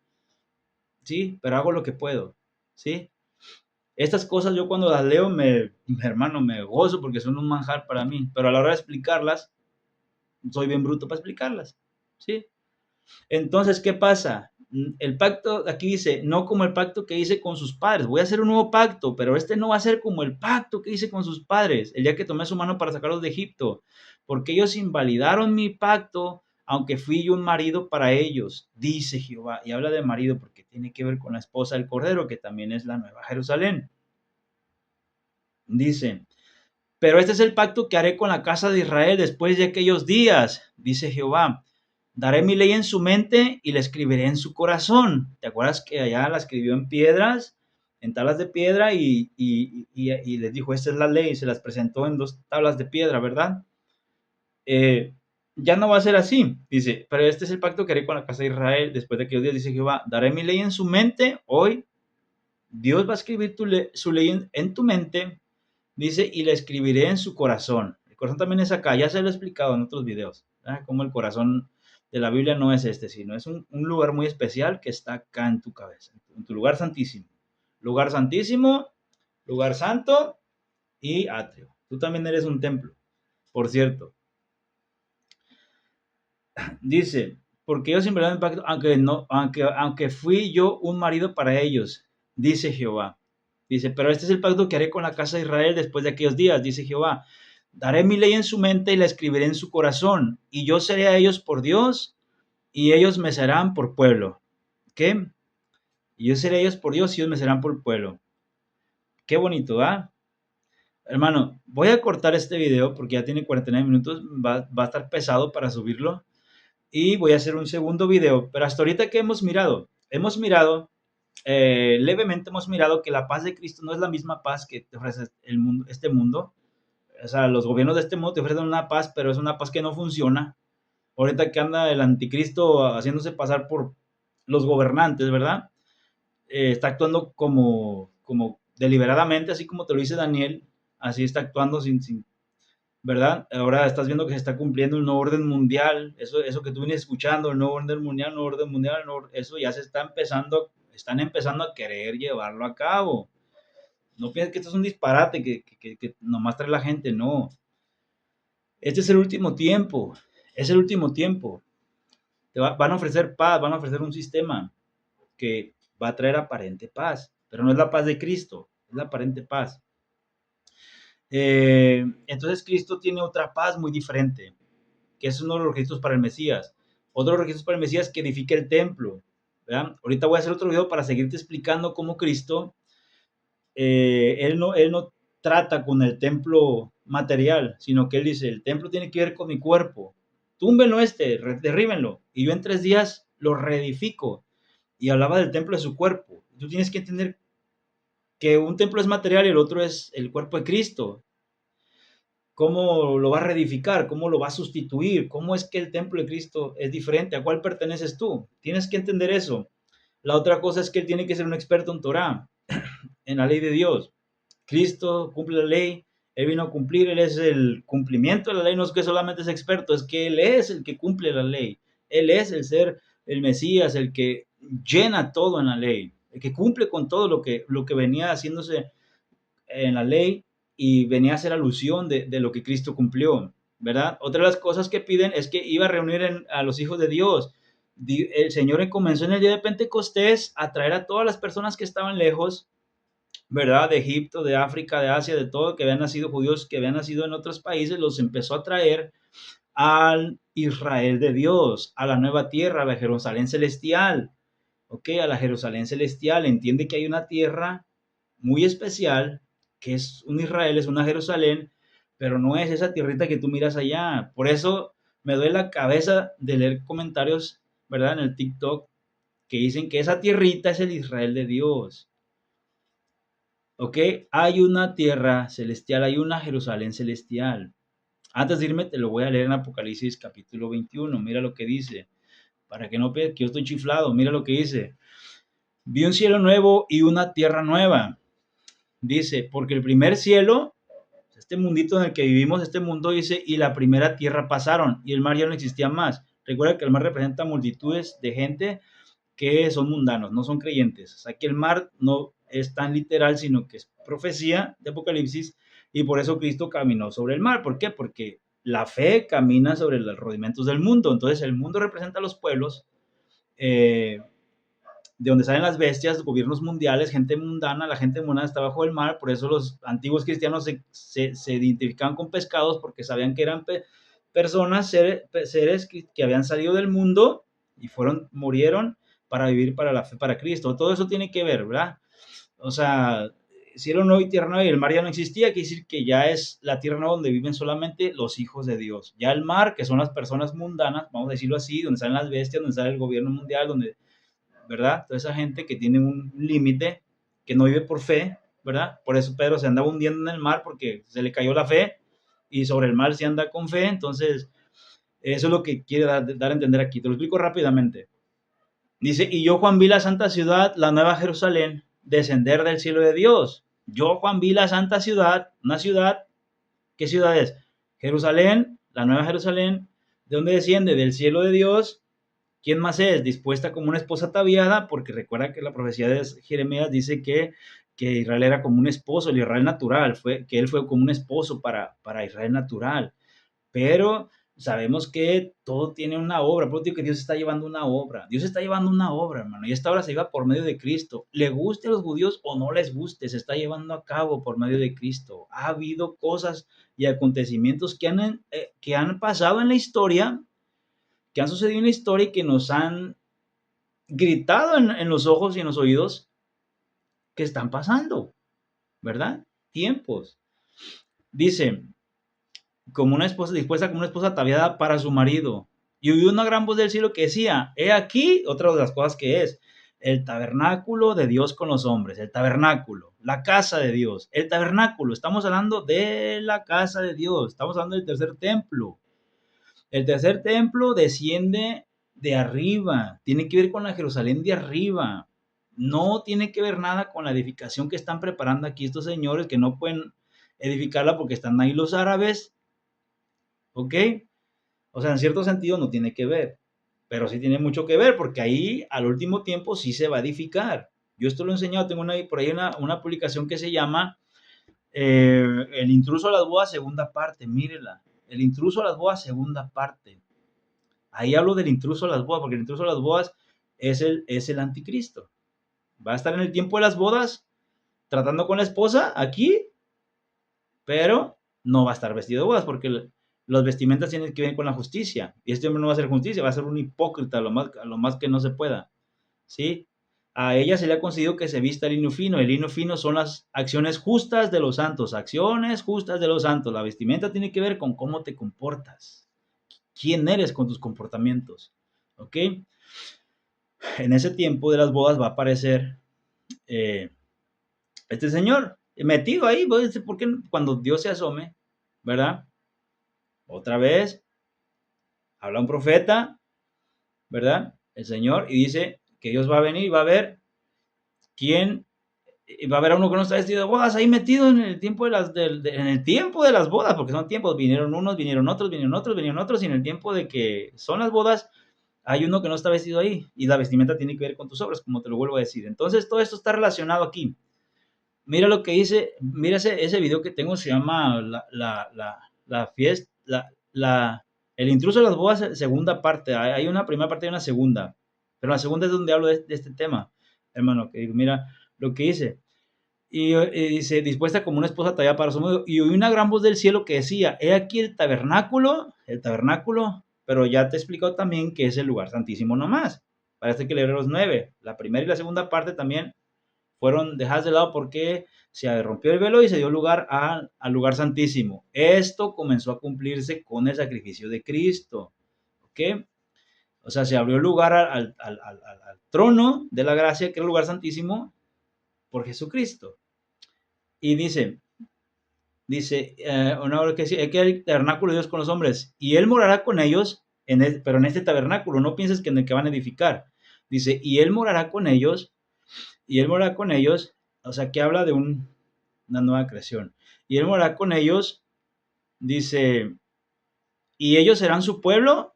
¿sí? Pero hago lo que puedo, ¿sí? Estas cosas yo cuando las leo, hermano, me gozo porque son un manjar para mí. Pero a la hora de explicarlas, soy bien bruto para explicarlas, ¿sí? Entonces, ¿qué pasa? El pacto, aquí dice, no como el pacto que hice con sus padres. Voy a hacer un nuevo pacto, pero este no va a ser como el pacto que hice con sus padres, el día que tomé su mano para sacarlos de Egipto, porque ellos invalidaron mi pacto, aunque fui yo un marido para ellos, dice Jehová. Y habla de marido porque tiene que ver con la esposa del Cordero, que también es la Nueva Jerusalén. Dice, pero este es el pacto que haré con la casa de Israel después de aquellos días, dice Jehová. Daré mi ley en su mente y la escribiré en su corazón. ¿Te acuerdas que allá la escribió en piedras, en tablas de piedra y les dijo, esta es la ley, y se las presentó en 2 tablas de piedra, ¿verdad? Ya no va a ser así, dice, pero este es el pacto que haré con la casa de Israel después de aquellos días, dice Jehová. Daré mi ley en su mente, hoy Dios va a escribir su ley en tu mente. Dice, y la escribiré en su corazón. El corazón también es acá, ya se lo he explicado en otros videos, ¿verdad? Como el corazón de la Biblia no es sino es un lugar muy especial que está acá en tu cabeza, en tu lugar santísimo. Lugar santísimo, lugar santo y atrio. Tú también eres un templo, por cierto. Dice, porque ellos siempre dan pacto, aunque fui yo un marido para ellos, dice Jehová. Dice, pero este es el pacto que haré con la casa de Israel después de aquellos días, dice Jehová. Daré mi ley en su mente y la escribiré en su corazón, y yo seré a ellos por Dios, y ellos me serán por pueblo. ¿Qué? Y yo seré a ellos por Dios, y ellos me serán por pueblo. Qué bonito, ¿ah? Hermano, voy a cortar este video porque ya tiene 49 minutos, va a estar pesado para subirlo. Y voy a hacer un segundo video, pero hasta ahorita que hemos mirado, levemente hemos mirado que la paz de Cristo no es la misma paz que te ofrece el mundo, este mundo. O sea, los gobiernos de este mundo te ofrecen una paz, pero es una paz que no funciona. Ahorita que anda el anticristo haciéndose pasar por los gobernantes, ¿verdad? Está actuando como como deliberadamente, así como te lo dice Daniel, así está actuando ¿verdad? Ahora estás viendo que se está cumpliendo el nuevo orden mundial, eso que tú vienes escuchando, el nuevo orden mundial, el nuevo orden mundial, eso ya se está empezando, están empezando a querer llevarlo a cabo. No pienses que esto es un disparate que nomás trae la gente, no. Este es el último tiempo, es el último tiempo. Van a ofrecer paz, van a ofrecer un sistema que va a traer aparente paz, pero no es la paz de Cristo, es la aparente paz. Entonces Cristo tiene otra paz muy diferente, que es uno de los requisitos para el Mesías. Otro de los requisitos para el Mesías que edifique el templo, ¿verdad? Ahorita voy a hacer otro video para seguirte explicando cómo Cristo, él no trata con el templo material, sino que él dice, el templo tiene que ver con mi cuerpo, túmbenlo derríbenlo, y yo en 3 días lo reedifico. Y hablaba del templo de su cuerpo. Tú tienes que entender que un templo es material y el otro es el cuerpo de Cristo. ¿Cómo lo va a reedificar? ¿Cómo lo va a sustituir? ¿Cómo es que el templo de Cristo es diferente? ¿A cuál perteneces tú? Tienes que entender eso. La otra cosa es que él tiene que ser un experto en Torah, en la ley de Dios. Cristo cumple la ley, él vino a cumplir, él es el cumplimiento de la ley, no es que solamente es experto, es que él es el que cumple la ley. Él es el Mesías, el que llena todo en la ley, el que cumple con todo lo que venía haciéndose en la ley y venía a hacer alusión de lo que Cristo cumplió, ¿verdad? Otra de las cosas que piden es que iba a reunir a los hijos de Dios. El Señor comenzó en el día de Pentecostés a traer a todas las personas que estaban lejos, ¿verdad? De Egipto, de África, de Asia, de todo, que habían nacido judíos, que habían nacido en otros países, los empezó a traer al Israel de Dios, a la nueva tierra, a la Jerusalén celestial, ¿ok? A la Jerusalén celestial. Entiende que hay una tierra muy especial, que es un Israel, es una Jerusalén, pero no es esa tierrita que tú miras allá. Por eso me duele la cabeza de leer comentarios, ¿verdad? En el TikTok, que dicen que esa tierrita es el Israel de Dios. ¿Ok? Hay una tierra celestial, hay una Jerusalén celestial. Antes de irme, te lo voy a leer en Apocalipsis capítulo 21. Mira lo que dice. Para que no veas que yo estoy chiflado, mira lo que dice. Vi un cielo nuevo y una tierra nueva. Dice, porque el primer cielo, este mundito en el que vivimos, este mundo, dice, y la primera tierra pasaron, y el mar ya no existía más. Recuerda que el mar representa multitudes de gente que son mundanos, no son creyentes. O sea, que el mar no es tan literal, sino que es profecía de Apocalipsis, y por eso Cristo caminó sobre el mar. ¿Por qué? Porque la fe camina sobre los rudimentos del mundo. Entonces, el mundo representa a los pueblos, de donde salen las bestias, gobiernos mundiales, gente mundana. La gente mundana está bajo el mar, por eso los antiguos cristianos se identificaban con pescados, porque sabían que eran personas, seres que habían salido del mundo y murieron para vivir para la fe, para Cristo. Todo eso tiene que ver, ¿verdad? O sea, cielo nuevo y tierra nueva, y el mar ya no existía, quiere decir que ya es la tierra nueva donde viven solamente los hijos de Dios. Ya el mar, que son las personas mundanas, vamos a decirlo así, donde salen las bestias, donde sale el gobierno mundial, donde, ¿verdad? Toda esa gente que tiene un límite, que no vive por fe, ¿verdad? Por eso Pedro se andaba hundiendo en el mar, porque se le cayó la fe, y sobre el mar se anda con fe. Entonces, eso es lo que quiere dar a entender aquí. Te lo explico rápidamente. Dice, y yo, Juan, vi la santa ciudad, la nueva Jerusalén, descender del cielo de Dios. Yo, Juan, vi la santa ciudad, una ciudad, ¿qué ciudad es? Jerusalén, la nueva Jerusalén. ¿De dónde desciende? Del cielo de Dios. ¿Quién más es? Dispuesta como una esposa ataviada, porque recuerda que la profecía de Jeremías dice que Israel era como un esposo, el Israel natural, que él fue como un esposo para Israel natural. Pero sabemos que todo tiene una obra, por eso digo que Dios está llevando una obra. Dios está llevando una obra, hermano, y esta obra se lleva por medio de Cristo. Le guste a los judíos o no les guste, se está llevando a cabo por medio de Cristo. Ha habido cosas y acontecimientos que han pasado en la historia, que han sucedido en la historia y que nos han gritado en los ojos y en los oídos que están pasando, ¿verdad? Tiempos. Dice, como una esposa dispuesta, como una esposa ataviada para su marido. Y oyó una gran voz del cielo que decía, he aquí, otra de las cosas que es, el tabernáculo de Dios con los hombres, el tabernáculo, la casa de Dios, el tabernáculo, estamos hablando de la casa de Dios, estamos hablando del tercer templo. El tercer templo desciende de arriba, tiene que ver con la Jerusalén de arriba, No tiene que ver nada con la edificación que están preparando aquí estos señores que no pueden edificarla porque están ahí los árabes, ¿ok? O sea, en cierto sentido no tiene que ver, pero sí tiene mucho que ver porque ahí al último tiempo sí se va a edificar. Yo esto lo he enseñado, tengo por ahí una publicación que se llama El intruso a las bodas, segunda parte, mírela. El intruso a las bodas, segunda parte. Ahí hablo del intruso a las bodas, porque el intruso a las bodas es el anticristo. Va a estar en el tiempo de las bodas, tratando con la esposa aquí, pero no va a estar vestido de bodas, porque los vestimentas tienen que ver con la justicia. Y este hombre no va a ser justicia, va a ser un hipócrita a lo más que no se pueda. ¿Sí? A ella se le ha concedido que se vista el lino fino. El lino fino son las acciones justas de los santos, acciones justas de los santos. La vestimenta tiene que ver con cómo te comportas, quién eres con tus comportamientos. ¿Ok? En ese tiempo de las bodas va a aparecer eh, este señor metido ahí, porque cuando Dios se asome, ¿verdad? Otra vez habla un profeta, ¿verdad? El Señor, y dice que Dios va a venir y va a ver quién, y va a haber a uno que no está vestido de bodas ahí metido en el tiempo en el tiempo de las bodas, porque son tiempos, vinieron unos, vinieron otros, vinieron otros, vinieron otros, y en el tiempo de que son las bodas, hay uno que no está vestido ahí, y la vestimenta tiene que ver con tus obras, como te lo vuelvo a decir. Entonces, todo esto está relacionado aquí. Mira lo que dice, mira ese video que tengo, se llama la fiesta, el intruso de las bodas, segunda parte. Hay una primera parte y una segunda, pero la segunda es donde hablo de este tema, hermano, que digo, mira lo que dice. Y dice, dispuesta como una esposa tallada para su marido. Y oí una gran voz del cielo que decía, he aquí el tabernáculo, pero ya te he explicado también que es el lugar santísimo nomás. Parece que leer los 9. La primera y la segunda parte también fueron dejadas de lado porque se rompió el velo y se dio lugar al lugar santísimo. Esto comenzó a cumplirse con el sacrificio de Cristo. ¿Ok? O sea, se abrió el lugar al trono de la gracia, que era el lugar santísimo, por Jesucristo. Y dice, una hora que dice, es que el tabernáculo de Dios con los hombres, y Él morará con ellos, pero en este tabernáculo, no pienses que en el que van a edificar. Dice, y Él morará con ellos, y Él morará con ellos, o sea, que habla de una nueva creación. Y Él morará con ellos, dice, y ellos serán su pueblo,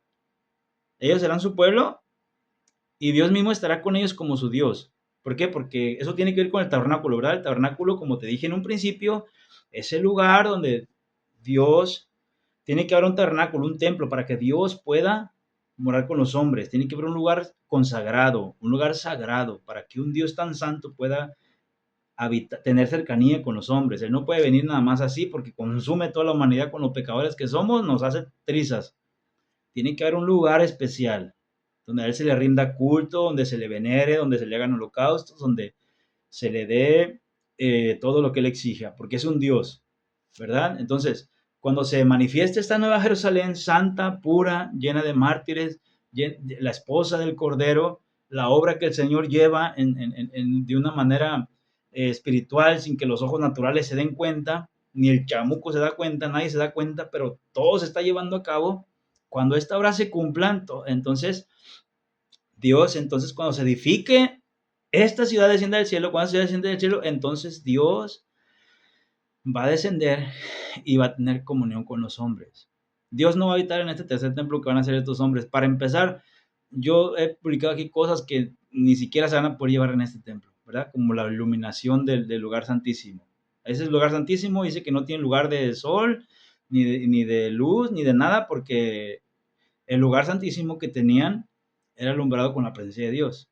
y Dios mismo estará con ellos como su Dios. ¿Por qué? Porque eso tiene que ver con el tabernáculo, ¿verdad? El tabernáculo, como te dije en un principio, es el lugar donde Dios tiene que haber un tabernáculo, un templo, para que Dios pueda morar con los hombres. Tiene que haber un lugar consagrado, un lugar sagrado, para que un Dios tan santo pueda tener cercanía con los hombres. Él no puede venir nada más así porque consume toda la humanidad con los pecadores que somos, nos hace trizas. Tiene que haber un lugar especial donde a él se le rinda culto, donde se le venere, donde se le hagan holocaustos, donde se le dé todo lo que él exija, porque es un Dios, ¿verdad? Entonces, cuando se manifieste esta nueva Jerusalén santa, pura, llena de mártires, la esposa del Cordero, la obra que el Señor lleva de una manera espiritual, sin que los ojos naturales se den cuenta, ni el chamuco se da cuenta, nadie se da cuenta, pero todo se está llevando a cabo. Cuando esta obra se cumpla, entonces Dios, entonces cuando se edifique esta ciudad descienda del cielo, cuando esta ciudad desciende del cielo, entonces Dios va a descender y va a tener comunión con los hombres. Dios no va a habitar en este tercer templo que van a hacer estos hombres. Para empezar, yo he publicado aquí cosas que ni siquiera se van a poder llevar en este templo, ¿verdad? Como la iluminación del lugar santísimo. Ese es el lugar santísimo, dice que no tiene lugar de sol, ni de luz, ni de nada, porque el lugar santísimo que tenían era alumbrado con la presencia de Dios.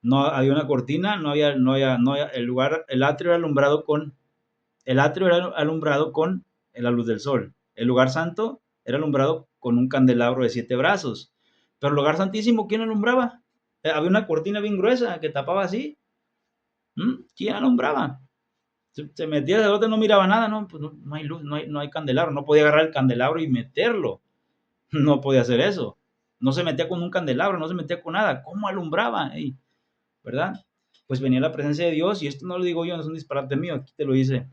No había una cortina, no había el atrio era alumbrado con la luz del sol. El lugar santo era alumbrado con un candelabro de 7 brazos. Pero el lugar santísimo, ¿quién alumbraba? Había una cortina bien gruesa que tapaba así. ¿Quién alumbraba? Se metía el sacerdote, no miraba nada, no, pues no hay luz, no hay candelabro. No podía agarrar el candelabro y meterlo. No podía hacer eso. No se metía con un candelabro, no se metía con nada. ¿Cómo alumbraba? ¿Verdad? Pues venía la presencia de Dios, y esto no lo digo yo, no es un disparate mío, aquí te lo dice.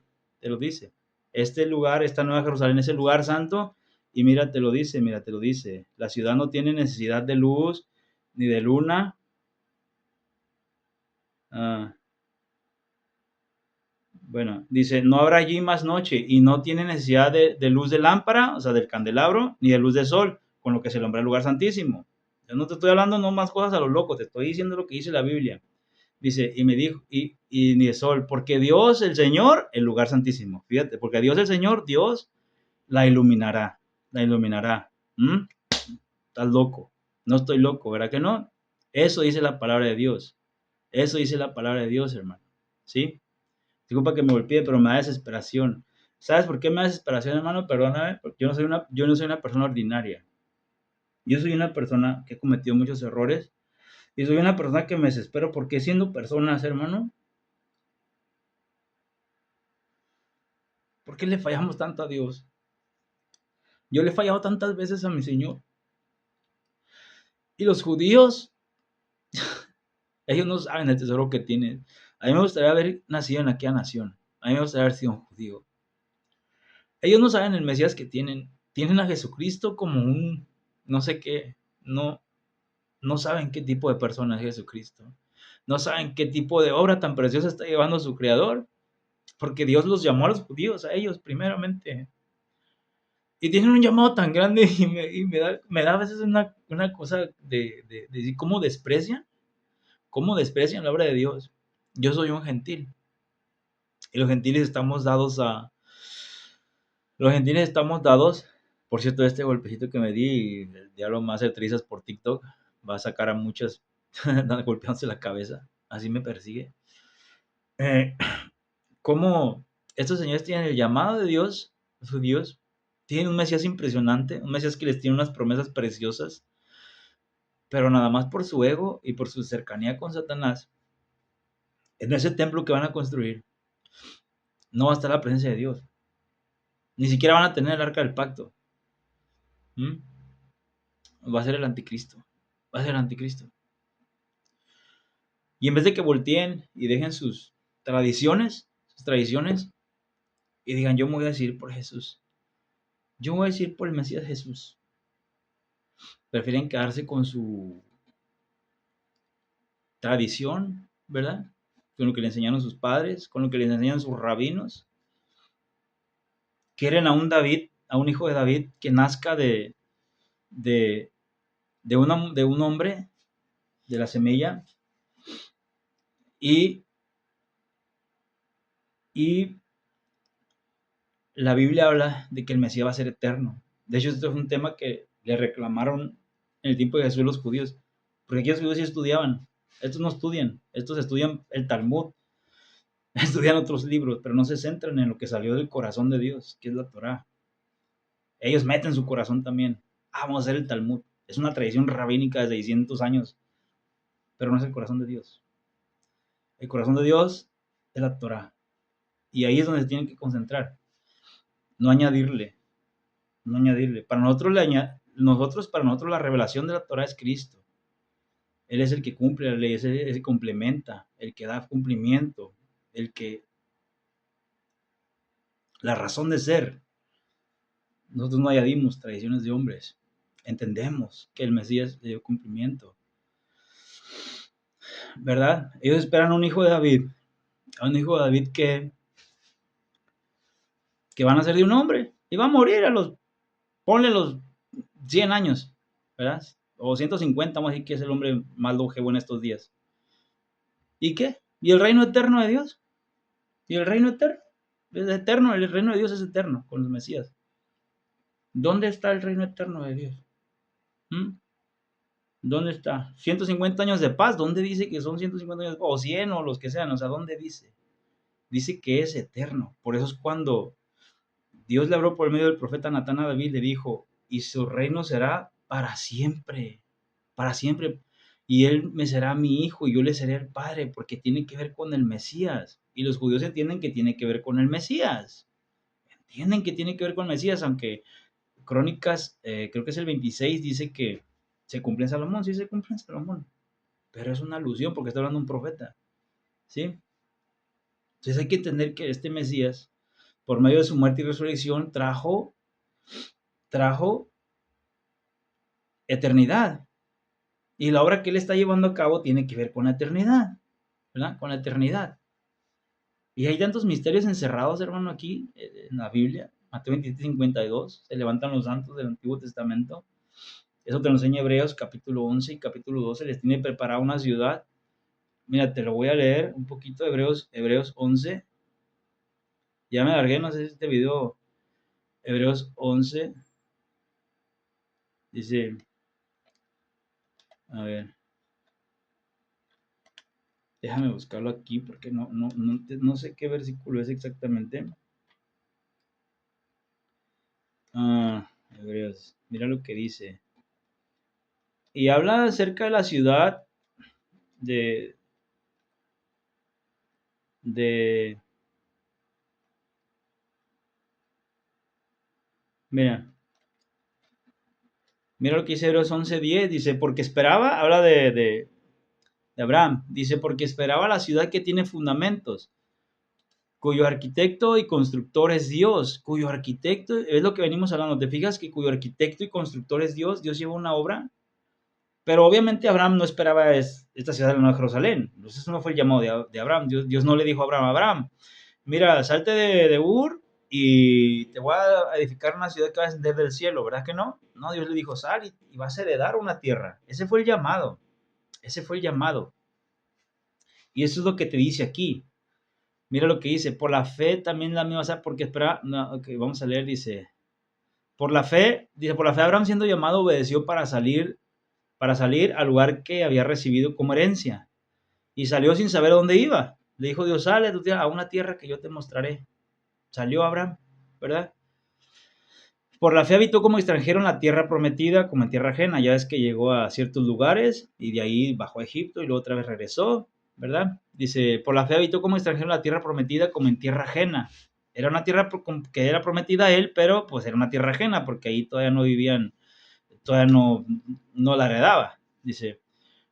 Este lugar, esta nueva Jerusalén, es el lugar santo, y mira, te lo dice. La ciudad no tiene necesidad de luz ni de luna, Ah, bueno, dice, no habrá allí más noche y no tiene necesidad de luz de lámpara, o sea, del candelabro, ni de luz de sol, con lo que se alumbra el lugar santísimo. Yo no te estoy hablando no más cosas a lo loco, te estoy diciendo lo que dice la Biblia. Dice, y me dijo, y ni de sol, porque Dios el Señor, el lugar santísimo. Fíjate, porque Dios el Señor, Dios la iluminará, la iluminará. ¿Mm? Estás loco. No estoy loco, ¿verdad que no? Eso dice la palabra de Dios. Eso dice la palabra de Dios, hermano. ¿Sí? Disculpa que me golpee, pero me da desesperación. ¿Sabes por qué me da desesperación, hermano? Perdóname, porque yo no soy una persona ordinaria. Yo soy una persona que ha cometido muchos errores y soy una persona que me desespero porque siendo personas, hermano, ¿por qué le fallamos tanto a Dios? Yo le he fallado tantas veces a mi Señor. Y los judíos, ellos no saben el tesoro que tienen. A mí me gustaría haber nacido en aquella nación. A mí me gustaría haber sido un judío. Ellos no saben el Mesías que tienen. Tienen a Jesucristo como un, no sé qué, no, no saben qué tipo de persona es Jesucristo. No saben qué tipo de obra tan preciosa está llevando su Creador. Porque Dios los llamó a los judíos, a ellos primeramente. Y tienen un llamado tan grande y me da a veces una cosa de decir cómo desprecian la obra de Dios. Yo soy un gentil y los gentiles estamos dados, por cierto, este golpecito que me di, y el diablo me hace trizas por TikTok, va a sacar a muchas golpeándose la cabeza, así me persigue. Eh, cómo estos señores tienen el llamado de Dios, su Dios, tienen un Mesías impresionante, un Mesías que les tiene unas promesas preciosas, pero nada más por su ego y por su cercanía con Satanás, en ese templo que van a construir, no va a estar la presencia de Dios. Ni siquiera van a tener el arca del pacto. ¿Mm? Va a ser el anticristo. Va a ser el anticristo. Y en vez de que volteen y dejen sus tradiciones, y digan, yo me voy a decidir por Jesús. Yo me voy a decidir por el Mesías Jesús. Prefieren quedarse con su tradición, ¿verdad? Con lo que le enseñaron sus padres, con lo que les enseñan sus rabinos. Quieren a un David, a un hijo de David que nazca de, de un hombre, de la semilla, y, y la Biblia habla de que el Mesías va a ser eterno. De hecho, esto es un tema que le reclamaron en el tiempo de Jesús los judíos, porque aquellos judíos sí estudiaban, estos no estudian, estos estudian el Talmud, estudian otros libros, pero no se centran en lo que salió del corazón de Dios, que es la Torá. Ellos meten su corazón también. Ah, vamos a hacer el Talmud. Es una tradición rabínica de 600 años, pero no es el corazón de Dios. El corazón de Dios es la Torá. Y ahí es donde se tienen que concentrar. No añadirle, no añadirle. Para nosotros la revelación de la Torah es Cristo. Él es el que cumple la ley, es el que complementa, el que da cumplimiento, el que, la razón de ser. Nosotros no añadimos tradiciones de hombres. Entendemos que el Mesías le dio cumplimiento, ¿verdad? Ellos esperan un hijo de David, a un hijo de David que van a ser de un hombre y va a morir ponle los 100 años, ¿verdad? O 150, vamos a decir que es el hombre más longevo en estos días. ¿Y qué? ¿Y el reino eterno de Dios? ¿Y el reino eterno? Es eterno, el reino de Dios es eterno con los Mesías. ¿Dónde está el reino eterno de Dios? ¿Mm? ¿Dónde está? 150 años de paz, ¿dónde dice que son 150 años de paz? O 100 o los que sean, o sea, ¿dónde dice? Dice que es eterno. Por eso es cuando Dios le habló por medio del profeta Natán a David, le dijo, y su reino será para siempre, para siempre. Y él me será mi hijo y yo le seré el padre, porque tiene que ver con el Mesías. Y los judíos entienden que tiene que ver con el Mesías. Entienden que tiene que ver con el Mesías, aunque Crónicas, creo que es el 26, dice que se cumple en Salomón, sí se cumple en Salomón. Pero es una alusión porque está hablando un profeta, ¿sí? Entonces hay que entender que este Mesías, por medio de su muerte y resurrección, trajo eternidad. Y la obra que él está llevando a cabo tiene que ver con la eternidad. ¿verdad? Con la eternidad. Y hay tantos misterios encerrados, hermano, aquí en la Biblia. Mateo 27:52, se levantan los santos del Antiguo Testamento. Eso te lo enseña Hebreos capítulo 11 y capítulo 12. Les tiene preparada una ciudad. Mira, te lo voy a leer un poquito, Hebreos 11. Ya me largué, no sé si este video, Hebreos 11, dice, a ver, déjame buscarlo aquí porque no sé qué versículo es exactamente. Hebreos, mira lo que dice. Y habla acerca de la ciudad de, de, mira, mira lo que dice Hebreos 11:10, dice, porque esperaba, habla de Abraham, dice, porque esperaba la ciudad que tiene fundamentos, cuyo arquitecto y constructor es Dios, cuyo arquitecto, es lo que venimos hablando, ¿te fijas que cuyo arquitecto y constructor es Dios? Dios lleva una obra, pero obviamente Abraham no esperaba esta ciudad de la Nueva Jerusalén, entonces eso no fue el llamado de Abraham, Dios no le dijo a Abraham, mira, salte de Ur y te voy a edificar una ciudad que va a descender del cielo, ¿verdad que no? No, Dios le dijo, sal y vas a heredar una tierra, ese fue el llamado, ese fue el llamado, y eso es lo que te dice aquí. Mira lo que dice, por la fe también la misma, ¿sabes? Porque espera, no, okay, vamos a leer, dice, por la fe Abraham siendo llamado obedeció para salir al lugar que había recibido como herencia, y salió sin saber a dónde iba. Le dijo Dios, sale a una tierra que yo te mostraré. Salió Abraham, ¿verdad? Por la fe habitó como extranjero en la tierra prometida, como en tierra ajena. Ya es que llegó a ciertos lugares y de ahí bajó a Egipto y luego otra vez regresó, ¿verdad? Dice, por la fe habitó como extranjero en la tierra prometida, como en tierra ajena. Era una tierra que era prometida a él, pero pues era una tierra ajena porque ahí todavía no vivían, todavía no la heredaba. Dice,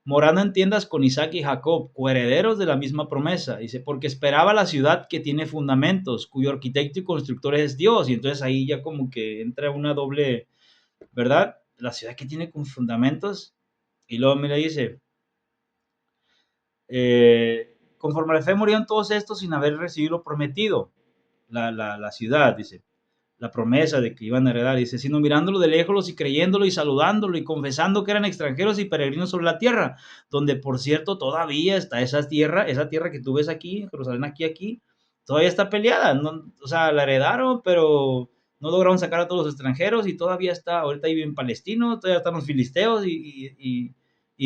morando en tiendas con Isaac y Jacob, coherederos de la misma promesa. Dice, porque esperaba la ciudad que tiene fundamentos, cuyo arquitecto y constructor es Dios. Y entonces ahí ya como que entra una doble, ¿verdad? La ciudad que tiene con fundamentos. Y luego mira, dice, conforme a la fe murieron todos estos sin haber recibido lo prometido. La ciudad, dice, la promesa de que iban a heredar, dice, sino mirándolo de lejos y creyéndolo y saludándolo y confesando que eran extranjeros y peregrinos sobre la tierra, donde por cierto todavía está esa tierra que tú ves aquí, Jerusalén aquí, todavía está peleada, no, o sea, la heredaron, pero no lograron sacar a todos los extranjeros y todavía está, ahorita ahí en Palestino, todavía están los filisteos y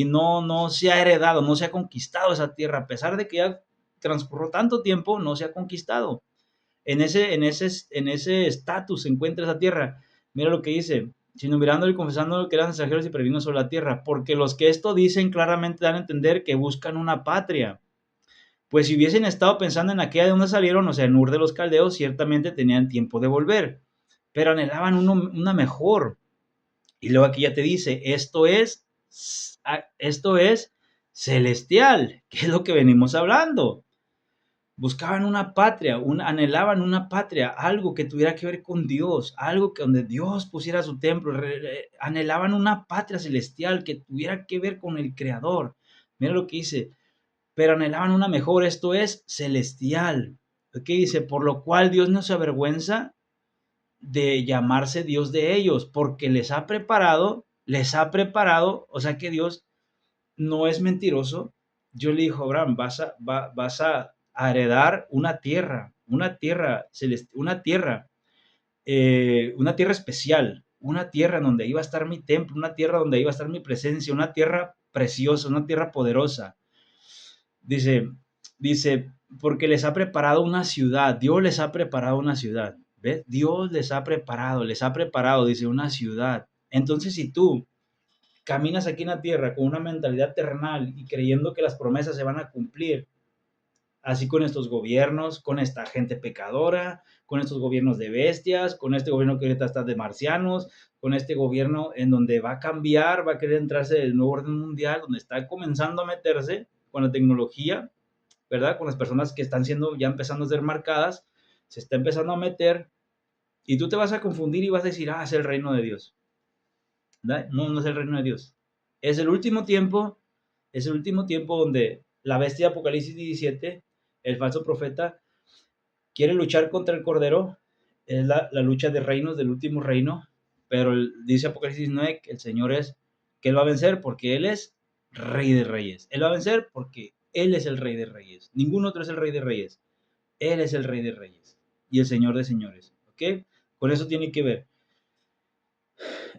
no se ha heredado, no se ha conquistado esa tierra, a pesar de que ya transcurrió tanto tiempo, no se ha conquistado en ese estatus se encuentra esa tierra. Mira lo que dice, sino mirándolo y confesando que eran extranjeros y peregrinos sobre la tierra, porque los que esto dicen claramente dan a entender que buscan una patria. Pues si hubiesen estado pensando en aquella de donde salieron, o sea, en Ur de los Caldeos, ciertamente tenían tiempo de volver, pero anhelaban una mejor. Y luego aquí ya te dice, esto es celestial, que es lo que venimos hablando. Buscaban una patria, anhelaban una patria, algo que tuviera que ver con Dios, algo que donde Dios pusiera su templo, anhelaban una patria celestial que tuviera que ver con el Creador. Mira lo que dice, pero anhelaban una mejor, esto es celestial. ¿Qué dice? Por lo cual Dios no se avergüenza de llamarse Dios de ellos, porque les ha preparado, o sea que Dios no es mentiroso. Yo le dijo a Abraham, vas a heredar una tierra celeste, una tierra especial, una tierra en donde iba a estar mi templo, una tierra donde iba a estar mi presencia, una tierra preciosa, una tierra poderosa. Dice, porque les ha preparado una ciudad, Dios les ha preparado una ciudad, ¿ves? Dios les ha preparado, dice, una ciudad. Entonces, si tú caminas aquí en la tierra con una mentalidad terrenal y creyendo que las promesas se van a cumplir, así con estos gobiernos, con esta gente pecadora, con estos gobiernos de bestias, con este gobierno que ahorita está de marcianos, con este gobierno en donde va a cambiar, va a querer entrarse el nuevo orden mundial, donde está comenzando a meterse con la tecnología, ¿verdad? Con las personas que están siendo ya empezando a ser marcadas, se está empezando a meter y tú te vas a confundir y vas a decir, es el reino de Dios. ¿Verdad? No, no es el reino de Dios. Es el último tiempo donde la bestia de Apocalipsis 17, el falso profeta, quiere luchar contra el Cordero, es la lucha de reinos, del último reino, pero dice Apocalipsis 9 que el Señor es, que Él va a vencer porque Él es Rey de Reyes. Él va a vencer porque Él es el Rey de Reyes. Ningún otro es el Rey de Reyes. Él es el Rey de Reyes y el Señor de Señores. ¿Ok? Con eso tiene que ver.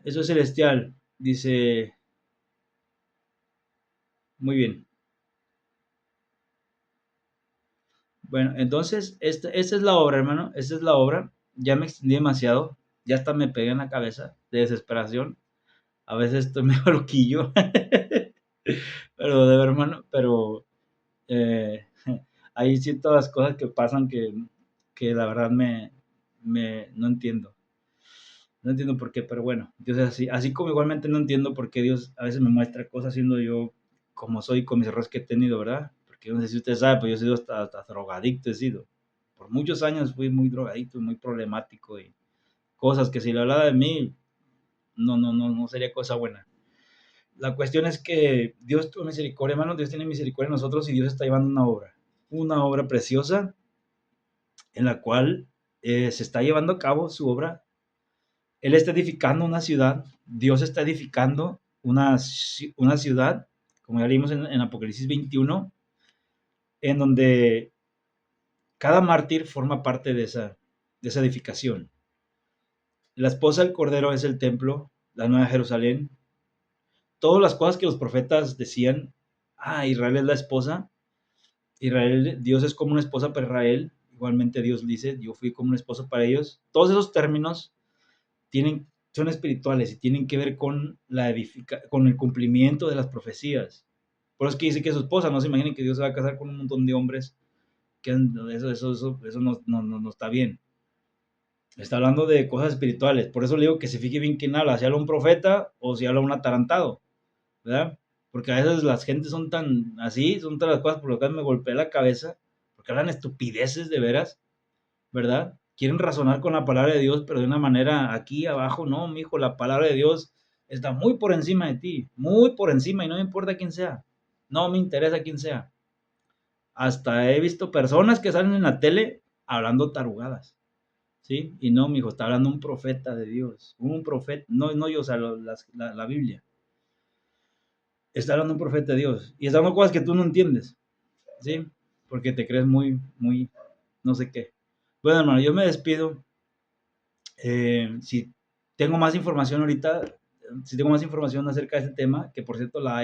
Eso es celestial. Dice, muy bien. Bueno, entonces, esta es la obra, hermano. Esta es la obra. Ya me extendí demasiado. Ya hasta me pegué en la cabeza de desesperación. A veces estoy medio loquillo. Pero de ver, hermano, pero eh, hay ciertas cosas que pasan que la verdad no entiendo. No entiendo por qué, pero bueno, Dios es así. Así como igualmente no entiendo por qué Dios a veces me muestra cosas siendo yo como soy con mis errores que he tenido, ¿verdad? Porque yo no sé si usted sabe, pero yo he sido hasta drogadicto, he sido. Por muchos años fui muy drogadicto, muy problemático y cosas que si le hablaba de mí, no sería cosa buena. La cuestión es que Dios tuvo misericordia, hermano, Dios tiene misericordia de nosotros y Dios está llevando una obra preciosa en la cual se está llevando a cabo su obra. Él está edificando una ciudad, Dios está edificando una ciudad, como ya leímos en Apocalipsis 21, en donde cada mártir forma parte de esa edificación. La esposa del Cordero es el templo, la Nueva Jerusalén. Todas las cosas que los profetas decían, Israel es la esposa, Israel, Dios es como una esposa para Israel, igualmente Dios dice, yo fui como una esposa para ellos. Todos esos términos son espirituales y tienen que ver con con el cumplimiento de las profecías. Por eso es que dice que es su esposa, no se imaginen que Dios se va a casar con un montón de hombres, que eso no está bien. Está hablando de cosas espirituales, por eso le digo que se fije bien quién habla, si habla un profeta o si habla un atarantado, ¿verdad? Porque a veces las gentes son tan así, son todas las cosas por lo que me golpea la cabeza, porque hablan estupideces de veras, ¿verdad? Quieren razonar con la palabra de Dios, pero de una manera aquí abajo, no, mi hijo, la palabra de Dios está muy por encima de ti, muy por encima, y no me importa quién sea, no me interesa quién sea. Hasta he visto personas que salen en la tele hablando tarugadas, ¿sí? Y no, mi hijo, está hablando un profeta de Dios, un profeta, no yo, o sea, la Biblia. Está hablando un profeta de Dios, y está hablando cosas que tú no entiendes, ¿sí? Porque te crees muy, no sé qué. Bueno, hermano, yo me despido. Si tengo más información ahorita, si tengo más información acerca de este tema, que por cierto la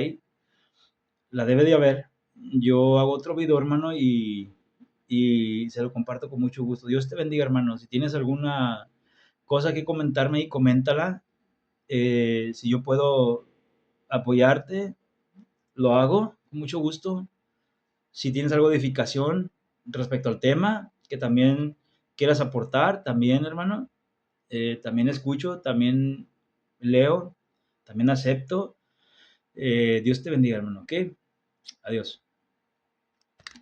debe de haber, yo hago otro video, hermano, y se lo comparto con mucho gusto. Dios te bendiga, hermano. Si tienes alguna cosa que comentarme y coméntala. Si yo puedo apoyarte, lo hago con mucho gusto. Si tienes algo de edificación respecto al tema que también quieras aportar, también, hermano, también escucho, también leo, también acepto. Dios te bendiga, hermano, ¿ok? Adiós.